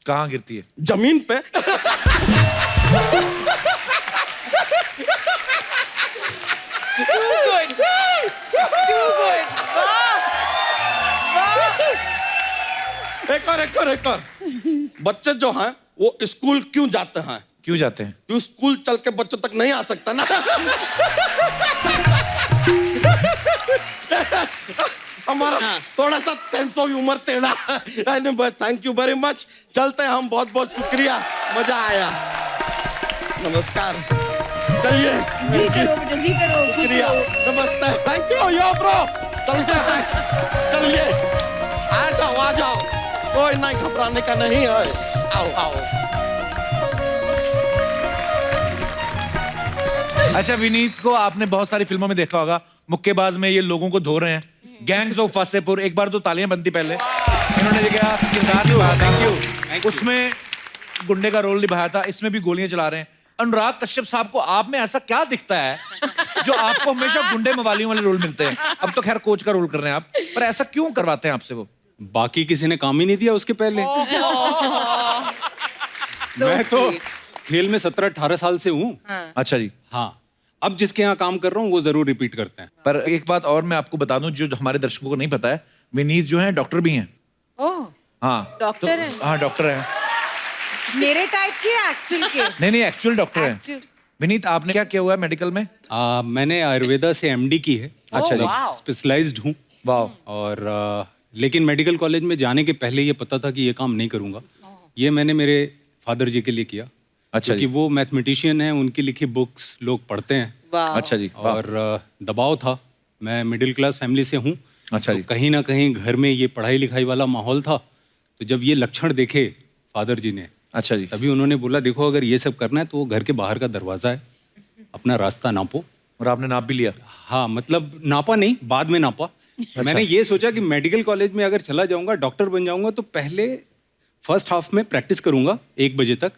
कहाँ गिरती है? जमीन पे। एक और। बच्चे जो हैं वो स्कूल क्यों जाते हैं? क्यों जाते हैं? क्यों स्कूल चल के बच्चों तक नहीं आ सकता ना। हमारा थोड़ा सा सेंस ऑफ ह्यूमर टेढ़ा। Thank you very much. चलते हैं हम, बहुत बहुत शुक्रिया, मजा आया। नमस्कार। चलिए शुक्रिया, नमस्ते, थैंक यू यो ब्रो। चलते हैं, चलिए आ जाओ, कोई नहीं घबराने का नहीं है। आओ। अच्छा, विनीत को आपने बहुत सारी फिल्मों में देखा होगा, मुक्केबाज में ये लोगों को धो रहे हैं। गैंग्स ऑफ वासेपुर, एक बार तो तालियां बनती पहले। इन्होंने क्या किरदार निभाया था, उसमें गुंडे का रोल निभाया था, इसमें भी गोलियां चला रहे हैं। अनुराग कश्यप साहब को आप में ऐसा क्या दिखता है जो आपको हमेशा गुंडे मवालियों वाले रोल मिलते हैं? अब तो खैर कोच का रोल कर रहे हैं आप, पर ऐसा क्यों करवाते हैं आपसे वो? बाकी किसी ने काम ही नहीं दिया उसके पहले। मैं तो खेल में 17-18 साल से हूँ। अच्छा जी। हाँ, अब जिसके यहाँ काम कर रहा हूँ वो जरूर रिपीट करते हैं। पर एक बात और मैं आपको बता दूं जो हमारे दर्शकों को नहीं पता है, विनीत जो है डॉक्टर भी हैं। हाँ डॉक्टर हैं? हाँ डॉक्टर हैं। मेरे टाइप के एक्चुअल के? नहीं एक्चुअल डॉक्टर हैं। विनीत आपने क्या किया हुआ है मेडिकल में? मैंने आयुर्वेदा से MD की है। अच्छा जी। स्पेशलाइज्ड हूँ। वाह। और लेकिन मेडिकल कॉलेज में जाने के पहले ये पता था कि ये काम नहीं करूँगा। ये मैंने मेरे फादर जी के लिए किया। अच्छा क्योंकि वो मैथमेटिशियन हैं, उनकी लिखी बुक्स लोग पढ़ते हैं। अच्छा जी। और दबाव था, मैं मिडिल क्लास फैमिली से हूँ। अच्छा तो कहीं ना कहीं घर में ये पढ़ाई लिखाई वाला माहौल था, तो जब ये लक्षण देखे फादर जी ने, अच्छा जी, तभी उन्होंने बोला देखो अगर ये सब करना है तो वो घर के बाहर का दरवाजा है, अपना रास्ता नापो। और आपने नाप भी लिया? हाँ, मतलब नापा नहीं, बाद में नापा। अच्छा। मैंने ये सोचा कि मेडिकल कॉलेज में अगर चला जाऊंगा, डॉक्टर बन जाऊंगा, तो पहले फर्स्ट हाफ में प्रैक्टिस करूंगा 1 बजे तक,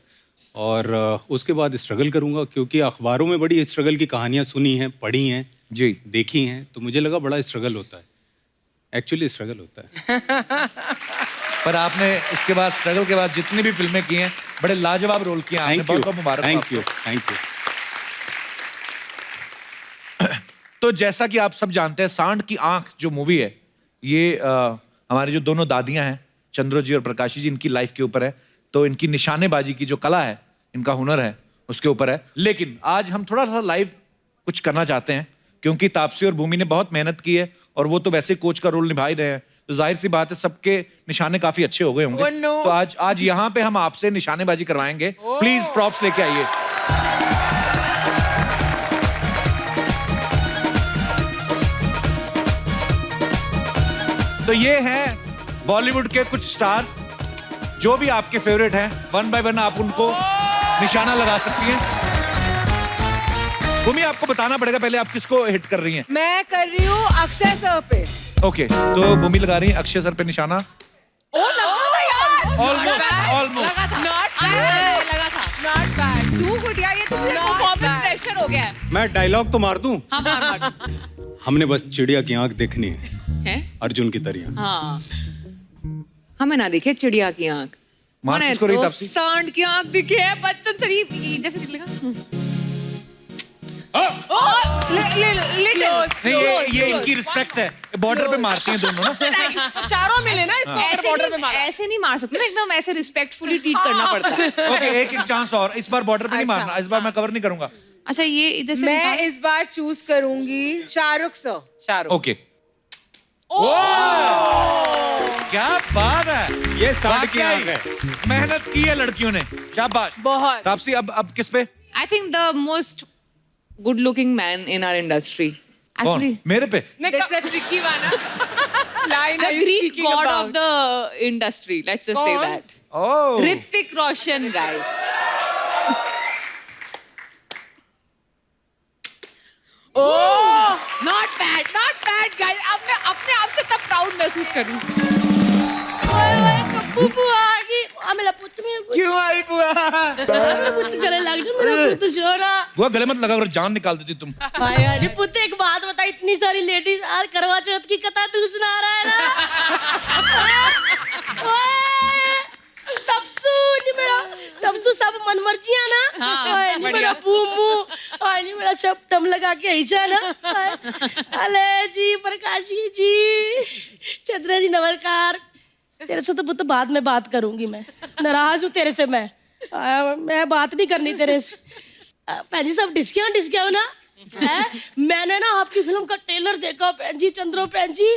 और उसके बाद स्ट्रगल करूंगा, क्योंकि अखबारों में बड़ी स्ट्रगल की कहानियां सुनी हैं, पढ़ी हैं जी, देखी हैं, तो मुझे लगा बड़ा स्ट्रगल होता है। एक्चुअली स्ट्रगल होता है। पर आपने इसके बाद स्ट्रगल के बाद जितनी भी फिल्में की हैं, बड़े लाजवाब रोल किए हैं। Thank you, Mubarak. Thank you. तो जैसा कि आप सब जानते हैं, सांड की आंख जो मूवी है, ये हमारी जो दोनों दादियां हैं, चंद्रो जी और प्रकाशी जी, इनकी लाइफ के ऊपर है। तो इनकी निशानेबाजी की जो कला है, इनका हुनर है, उसके ऊपर है। लेकिन आज हम थोड़ा सा लाइव कुछ करना चाहते हैं, क्योंकि तापसी और भूमि ने बहुत मेहनत की है और वो तो वैसे कोच का रोल निभा ही रहे हैं, तो जाहिर सी बात है सबके निशाने काफी अच्छे हो गए होंगे। Oh, no. तो आज यहाँ पे हम आपसे निशानेबाजी करवाएंगे। प्लीज प्रॉप्स लेके आइए। तो ये हैं बॉलीवुड के कुछ स्टार, जो भी आपके फेवरेट हैं, वन बाय वन आप उनको निशाना लगा सकती हैं। भूमि, आपको बताना पड़ेगा पहले आप किसको हिट कर रही हैं। मैं कर रही हूँ अक्षय सर पे। ओके, तो भूमि लगा रही है अक्षय सर पे निशाना। लगा था। Not bad. Too good यार, ये तो मुझे performance pressure हो गया है। मैं डायलॉग तो मार दूं? हाँ, मार। हमने बस चिड़िया की आंख देखनी है, हैं? अर्जुन की तरह। हाँ, हमें ना दिखे चिड़िया की आंख, मार हमें किसको रही तो तापसी? सांड की आंख दिखे है। बच्चन शरीफ जैसे निकलेगा। नहीं, ये इनकी रिस्पेक्ट है, बॉर्डर पे मारती हैं दोनों ना। चारों मिले ना इसको बॉर्डर पे मारा। ऐसे नहीं मार सकते ना, एकदम ऐसे रिस्पेक्टफुली ट्रीट करना पड़ता है। ओके, एक चांस और, इस बार बॉर्डर पे नहीं मारना, इस बार मैं कवर नहीं करूंगा। अच्छा, ये इधर से मैं इस बार चूज करूंगी शाहरुख सर। शाहरुख। ओके। क्या बात है, ये सांड की आंख है। मेहनत की है लड़कियों ने, शाबाश। बहुत। तापसी, अब किस पे? I think the most good looking man in our industry actually मेरे पे? That's a tricky one. Line the are you Greek speaking god about? of the industry, let's just say that. Oh. Hrithik Roshan, guys. Oh, not bad guys. अब मैं अपने आप से तब proud महसूस करूँ। बुआ आ गई। मेरा पुत्र में क्यों आई बुआ? मेरा पुत्र गले लग गया, मेरा पुत्र छोड़ा। बुआ गले मत लगा, जान निकाल देती तुम। अरे पुत्र, एक बात बता, इतनी सारी लेडीज यार करवा चौथ की कथा तू सुना रहा है ना? तपसू सब मनमर्जियां ना। हाँ, नहीं मेरा बूमू, नहीं मेरा सब दम लगा के ऐसा ना। अले जी, प्रकाशी जी, चंद्र जी, नमस्कार। तेरे से तो पुत्र बाद में बात करूंगी, मैं नाराज हूँ तेरे से। मैं बात नहीं करनी तेरे से। भैन जी सब डिस्किया ना है। मैंने ना आपकी फिल्म का ट्रेलर देखा भैन जी, चंद्रो भैन जी,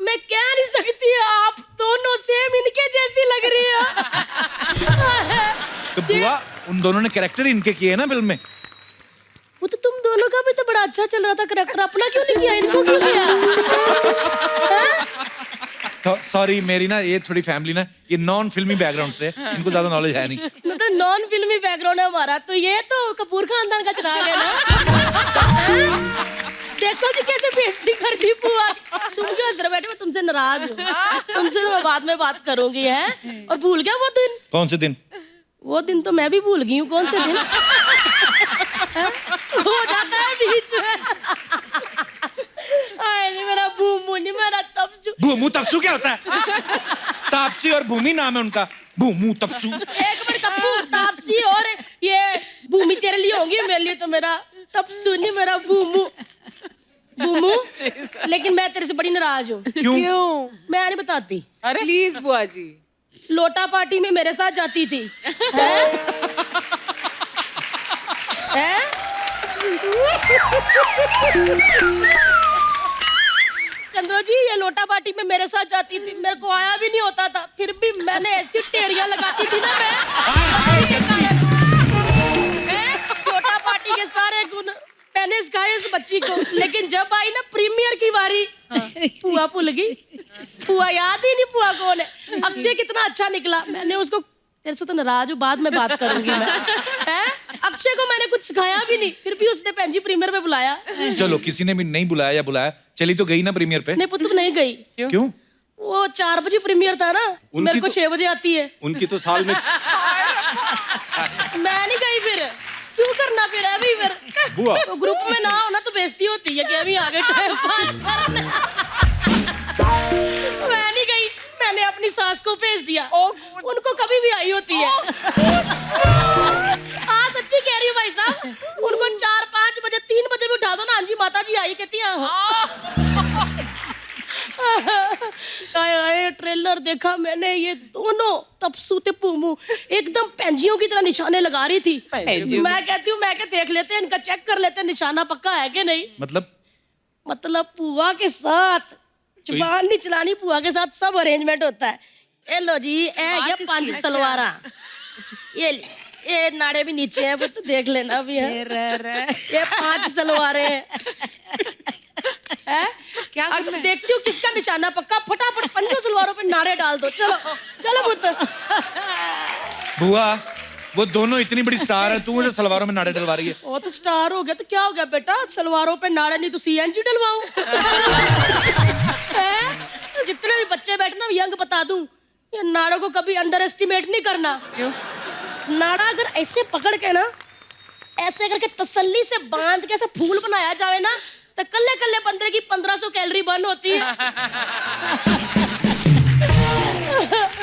मैं कह नहीं सकती, आप दोनों सेम इनके जैसी लग रही है। तो बुआ, उन दोनों ने कैरेक्टर इनके किए ना फिल्म में। वो तो तुम दोनों का भी तो बड़ा अच्छा चल रहा था कैरेक्टर, अपना क्यों नहीं किया, इनको क्यों किया? सॉरी, मेरी ना ये थोड़ी फैमिली ना ये नॉन फिल्मी बैकग्राउंड से, इनको ज्यादा नॉलेज है नहीं। मतलब नॉन फिल्मी बैकग्राउंड है हमारा, तो ये तो कपूर खानदान का चिराग है ना। देखो जी कैसे बेइज्जती कर दी बुआ। तुम क्यों हंस रहे बैठे, मैं तुमसे नाराज हूँ। तुमसे तो मैं बाद में बात करूंगी है। और भूल गया वो दिन? कौन से दिन? वो दिन तो मैं भी भूल गई हूँ, कौन से दिन हो जाता है बीच में। नहीं मेरा भूमू, नहीं मेरा तपसू। भूमू तपसू क्या होता है? तापसी और भूमि नाम है उनका, भूमू तपसू। एक मिनट कपूर, तापसी और ये भूमि तेरे लिए होंगी, मेरे लिए तो मेरा तपसू, नहीं मेरा भूमू। भूमू, लेकिन मैं तेरे से बड़ी नाराज हूँ। क्यों? मैं नहीं बताती। अरे प्लीज बुआ जी। लोटा पार्टी में मेरे साथ जाती थी। है? चंद्रो जी, ये लोटा पार्टी में मेरे साथ जाती थी, मेरे को आया भी नहीं होता था, फिर भी मैंने ऐसी टेरियां लगाती थी ना मैं। लोटा पार्टी के सारे गुण मैंने सिखाए इस बच्ची को, लेकिन जब आई ना प्रीमियर की बारी, पुआ भूल गई। पुआ याद ही नहीं, पुआ कौन है। अक्षय कितना अच्छा निकला, मैंने उसको, तेरे से तो नाराज हूँ, बाद में बात करूंगी मैं। है? अक्षय को मैंने कुछ सिखाया भी नहीं, फिर भी उसने भैन जी प्रीमियर पे बुलाया। चलो, किसी ने भी नहीं बुलाया या बुलाया, चली तो गई ना प्रीमियर पे। नहीं पुत्र, नहीं गई। क्यों? वो 4 बजे प्रीमियर था ना, मेरे को 6 बजे आती है। उनकी तो साल में मैं नहीं गई, फिर क्यों करना फिर है भी फिर। बुआ। तो ग्रुप में ना होना तो बेइज्जती होती है कि अभी आगे टाइम पास करना। मैं नहीं गई, मैंने अपनी सास को भेज दिया। उनको कभी भी आई होती है। हाँ सच्ची कह रही हूँ भाई साहब, उनको 4, 5 बजे, 3 बजे भी उठा दो ना, हाँ जी माता जी आई, कहती है आए ट्रेलर देखा मैंने, ये दोनों तपसू ते पूमू एकदम पेंजियों की तरह निशाने लगा रही थी। मैं कहती हूँ मैं क्या देख लेते हैं इनका, चेक कर लेते हैं निशाना पक्का है कि नहीं। मतलब पुआ के साथ जुबान नहीं चलानी, पुआ के साथ सब अरेंजमेंट होता है। ए लो जी, ये 5 सलवारा, ये नाड़े भी नीचे है, वो तो देख लेना भी है। ये 5 सलवारे है। क्या अब देखती हूँ किसका निशाना पक्का, फटाफट 5 सलवारों पे नाड़े डाल दो। चलो चलो पुत्र। बुआ वो दोनों इतनी बड़ी स्टार है, तू मुझे सलवारों में नाड़े डलवा रही है। वो तो स्टार हो गया तो क्या हो गया बेटा, सलवारों पे नाड़े नहीं तो सीएनजी डलवाऊं। जितने भी बच्चे बैठे ना यंग बता दूं, ये नाड़ों को कभी अंडर एस्टिमेट नहीं करना। क्यों? नाड़ा अगर ऐसे पकड़ के ना, ऐसे करके तसल्ली से बांध के ऐसे फूल बनाया जाए ना, तो कल्ले कल्ले बंदे की 1500 कैलोरी बर्न होती है।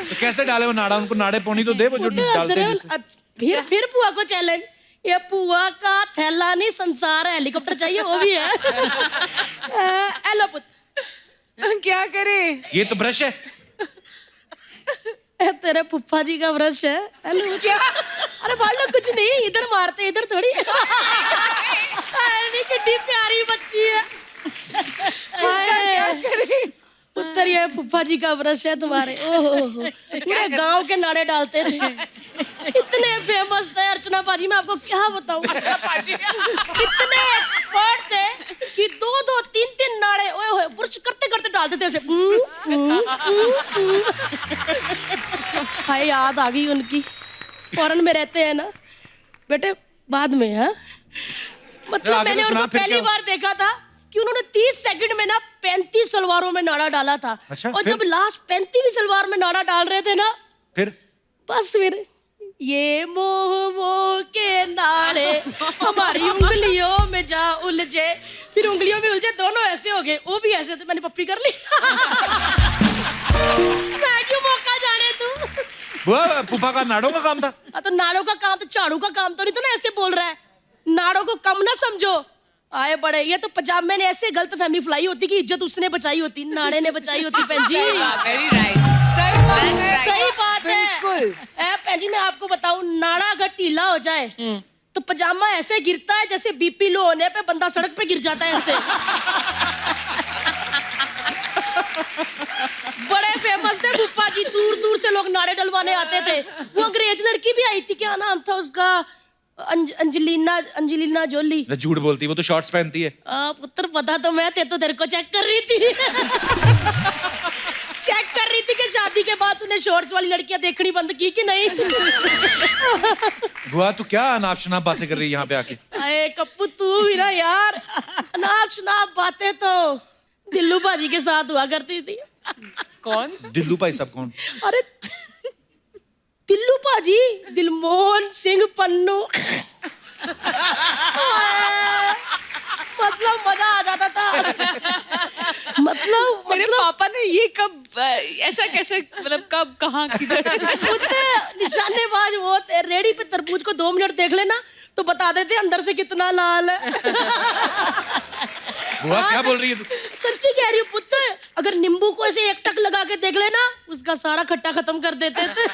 तो कैसे डाले वो नाड़ा, उनको नाड़े पौनी तो दे वो जो डालते हैं। फिर पुआ को चैलेंज, ये पुआ का थैला नहीं संसार है, हेलीकॉप्टर चाहिए वो भी है। हेलो पुत्र, क्या करे? ये तो ब्रश है। तेरे पुप्पा जी का ब्रश है। हेलो क्या? अरे भाड़ कुछ नहीं, इधर मारते इधर थोड़ी। अरे कितनी प्यारी बच्ची है। क्या करे? उत्तर ये फुफ्फा जी का ब्रश है तुम्हारे। ओहो पूरे गांव के नाड़े डालते थे, इतने फेमस थे अर्चना पाजी, मैं आपको क्या बताऊं। इतने एक्सपर्ट थे कि 2-2, 3-3 नाड़े ओए होए ब्रश करते करते डालते थे ऐसे। हाय याद आ गई उनकी, फॉरेन में रहते हैं ना बेटे, बाद में है। मतलब मैंने उनको पहली बार देखा था कि उन्होंने 30 सेकंड में ना 35 सलवारों में नाड़ा डाला था। अच्छा, और जब लास्ट 35वीं सलवार में नाड़ा डाल रहे थे ना, फिर ये मोह मोह के नाड़े हमारी उंगलियों में जा उलझे, फिर उंगलियों में उलझे दोनों ऐसे हो गए, वो भी ऐसे थे। मैंने पप्पी कर ली। मैं क्यों मौका जाने दूं? बुआ पुप्पा का नाड़ों का काम था। तो नाड़ों का काम तो झाड़ू का काम तो नहीं था ना, ऐसे बोल रहा है। नाड़ों को कम ना समझो, आए बड़े। ये तो पंजाब में ऐसे गलत फहमी फैलाई होती कि इज्जत उसने बचाई होती, नाड़े ने बचाई होती। पेंजी वेरी राइट, सही बात है। पेंजी मैं आपको बताऊं, नाड़ा अगर ढीला हो जाए तो पजामा ऐसे गिरता है जैसे बीपी लो होने पे बंदा सड़क पे गिर जाता है ऐसे। बड़े फेमस थे फुप्पा जी, दूर दूर से लोग नाड़े डलवाने आते थे। वो अंग्रेज लड़की भी आई थी, क्या नाम था उसका, अंजलिना जोली। झूठ बोलती, वो तो शॉर्ट्स पहनती है। पुत्र पता तो मैं, तेरे को चेक कर रही थी। चेक कर रही थी कि शादी के बाद तूने शॉर्ट्स वाली लड़कियां देखनी बंद की कि नहीं। बुआ तू क्या अनाप शनाप बातें कर रही है यहाँ पे आके? अरे कप्पू तू भी ना यार, अनाप शनाप बातें तो दिल्लू भाजी के साथ हुआ करती थी। कौन? दिल्लू भाई साहब कौन? अरे दिल्लू भाजी, दिलमोहन सिंह पन्नू। मतलब मजा आ जाता था। मतलब मेरे पापा ने ये कब ऐसा कैसे, मतलब कब कहाँ किधर? निशानेबाज वो थे, रेडी पे तरबूज को 2 मिनट देख लेना तो बता देते अंदर से कितना लाल है। बुआ क्या बोल रही है तू? सच्ची कह रही हूँ पुत्र, अगर नींबू को ऐसे एक टक लगा के देख लेना उसका सारा खट्टा खत्म कर देते थे।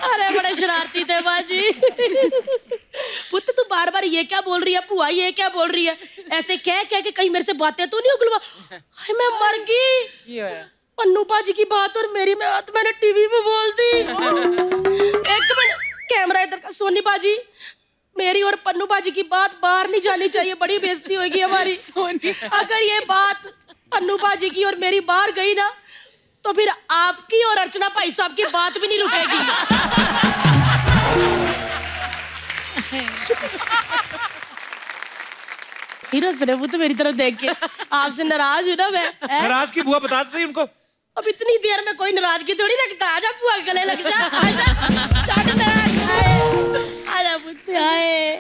अरे बड़े शरारती थे बाजी। पुत्र तू बार बार ये क्या बोल रही है, पुआ ये क्या बोल रही है, ऐसे कह के कहीं मेरे से बातें तो नहीं उगलवा। मैं मर गई। पन्नू बाजी की बात और मेरी बात मैंने टीवी पे बोल दी। एक मिनट, कैमरा इधर का। सोनी बाजी, मेरी और पन्नू बाजी की बात बाहर नहीं जानी चाहिए, बड़ी बेइज्जती होगी हमारी। सोनी, अगर ये बात पन्नू बाजी की और मेरी बाहर गई ना तो फिर आपकी और अर्चना भाई साहब की बात भी नहीं रुकेगी। हीरोज रे वो तो मेरी तरफ देख के आपसे नाराज हुई ना मैं। नाराज की बुआ बता सही उनको। अब इतनी देर में कोई नाराजगी थोड़ी रखता। आजा बुआ गले लग जा, आजा चाट नाराज, आजा पुत्र। आए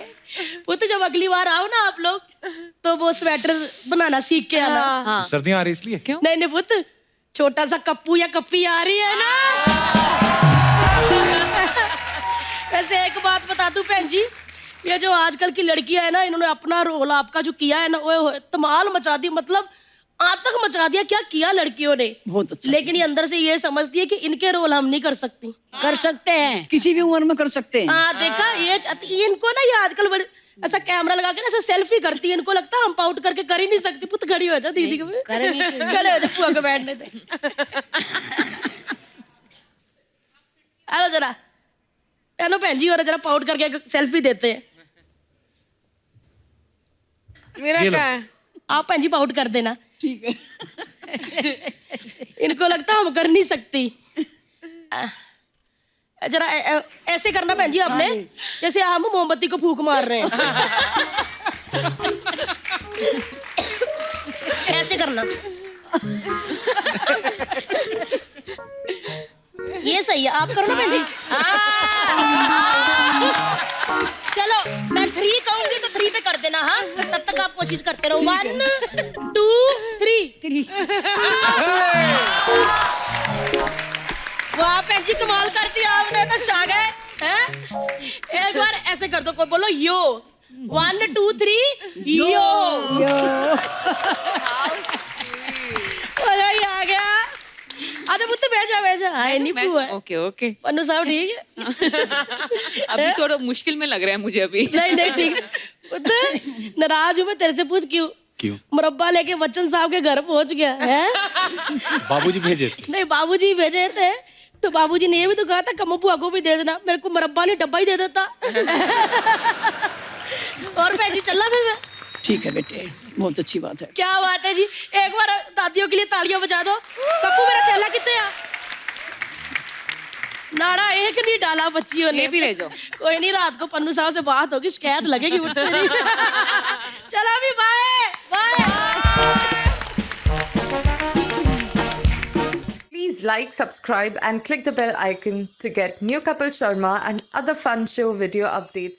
पुत्र, जब अगली बार आओ ना आप लोग तो वो स्वेटर बनाना सीख के आना। हाँ। सर्दियां आ रही इसलिए? क्यों? नहीं पुत्र, छोटा सा कप्पू या कप्पी आ रही है ना। वैसे एक बात बता दूं बहन जी, ये जो आजकल की लड़कियां है ना, इन्होंने अपना रोल आपका जो किया है ना, वो धमाल मचा दी। मतलब आतंक मचा दिया, क्या किया लड़कियों ने। बहुत अच्छा। लेकिन ये अंदर से ये समझती है कि इनके रोल हम नहीं कर सकती। कर सकते हैं, किसी भी उम्र में कर सकते हैं। हाँ देखा, ये इनको ना, ये आजकल बड़े ऐसा कैमरा लगा के ना ऐसा सेल्फी करती है, इनको लगता है हम पाउट करके कर ही नहीं सकती। पुत खड़ी हो जा दीदी के खड़े हो जा, पुआ को बैठने दे। हेलो जरा एनो भैन जी, और जरा पाउट करके सेल्फी देते हैं। मेरा क्या है? आप भैन जी पाउट कर देना। ठीक है। इनको लगता हम कर नहीं सकती। जरा ऐसे करना भैन जी आपने, जैसे हम मोमबत्ती को फूंक मार रहे हैं। ऐसे करना, ये सही है। आप करो ना भैन जी। चलो मैं 3 कहूंगी तो 3 पे कर देना। हाँ, तब तक आप कोशिश करते रहो। 1 2 3। वाह भैन जी, कमाल कर दिया आपने तो, छा गए हैं। एक बार ऐसे कर दो, कोई बोलो यो। 1 2 3 यो। मजा ही आ गया। आजा मुझे भेजा आए नहीं हुआ। ओके ओके, पन्नू साहब ठीक है। अभी थोड़ा मुश्किल में लग रहा है मुझे अभी। नहीं ठीक। नाराज हूँ मैं तेरे से, पूछ क्यों? मुरब्बा लेके बच्चन साहब के घर पहुंच गया है। बाबूजी भेजे थे। नहीं, बाबूजी भेजे थे तो बाबूजी ने ये भी तो कहा था कम्मो बुआ को भी दे देना। मेरे को मुरब्बा ने डब्बा ही दे देता। और भैन जी चलना फिर मैं। ठीक है बेटे, बहुत अच्छी बात है। क्या बात है जी, एक बार दादियों के लिए तालियां बजा दो। पप्पू मेरा थैला कितने आ? नाड़ा एक नहीं डाला बच्चियों ने। ये भी ले जाओ। कोई नहीं, रात को पन्नू साहब से बात होगी, शिकायत लगेगी मुझसे। चलो अभी bye bye. Please like, subscribe and click the bell icon to get new Kapil Sharma and other fun show video updates.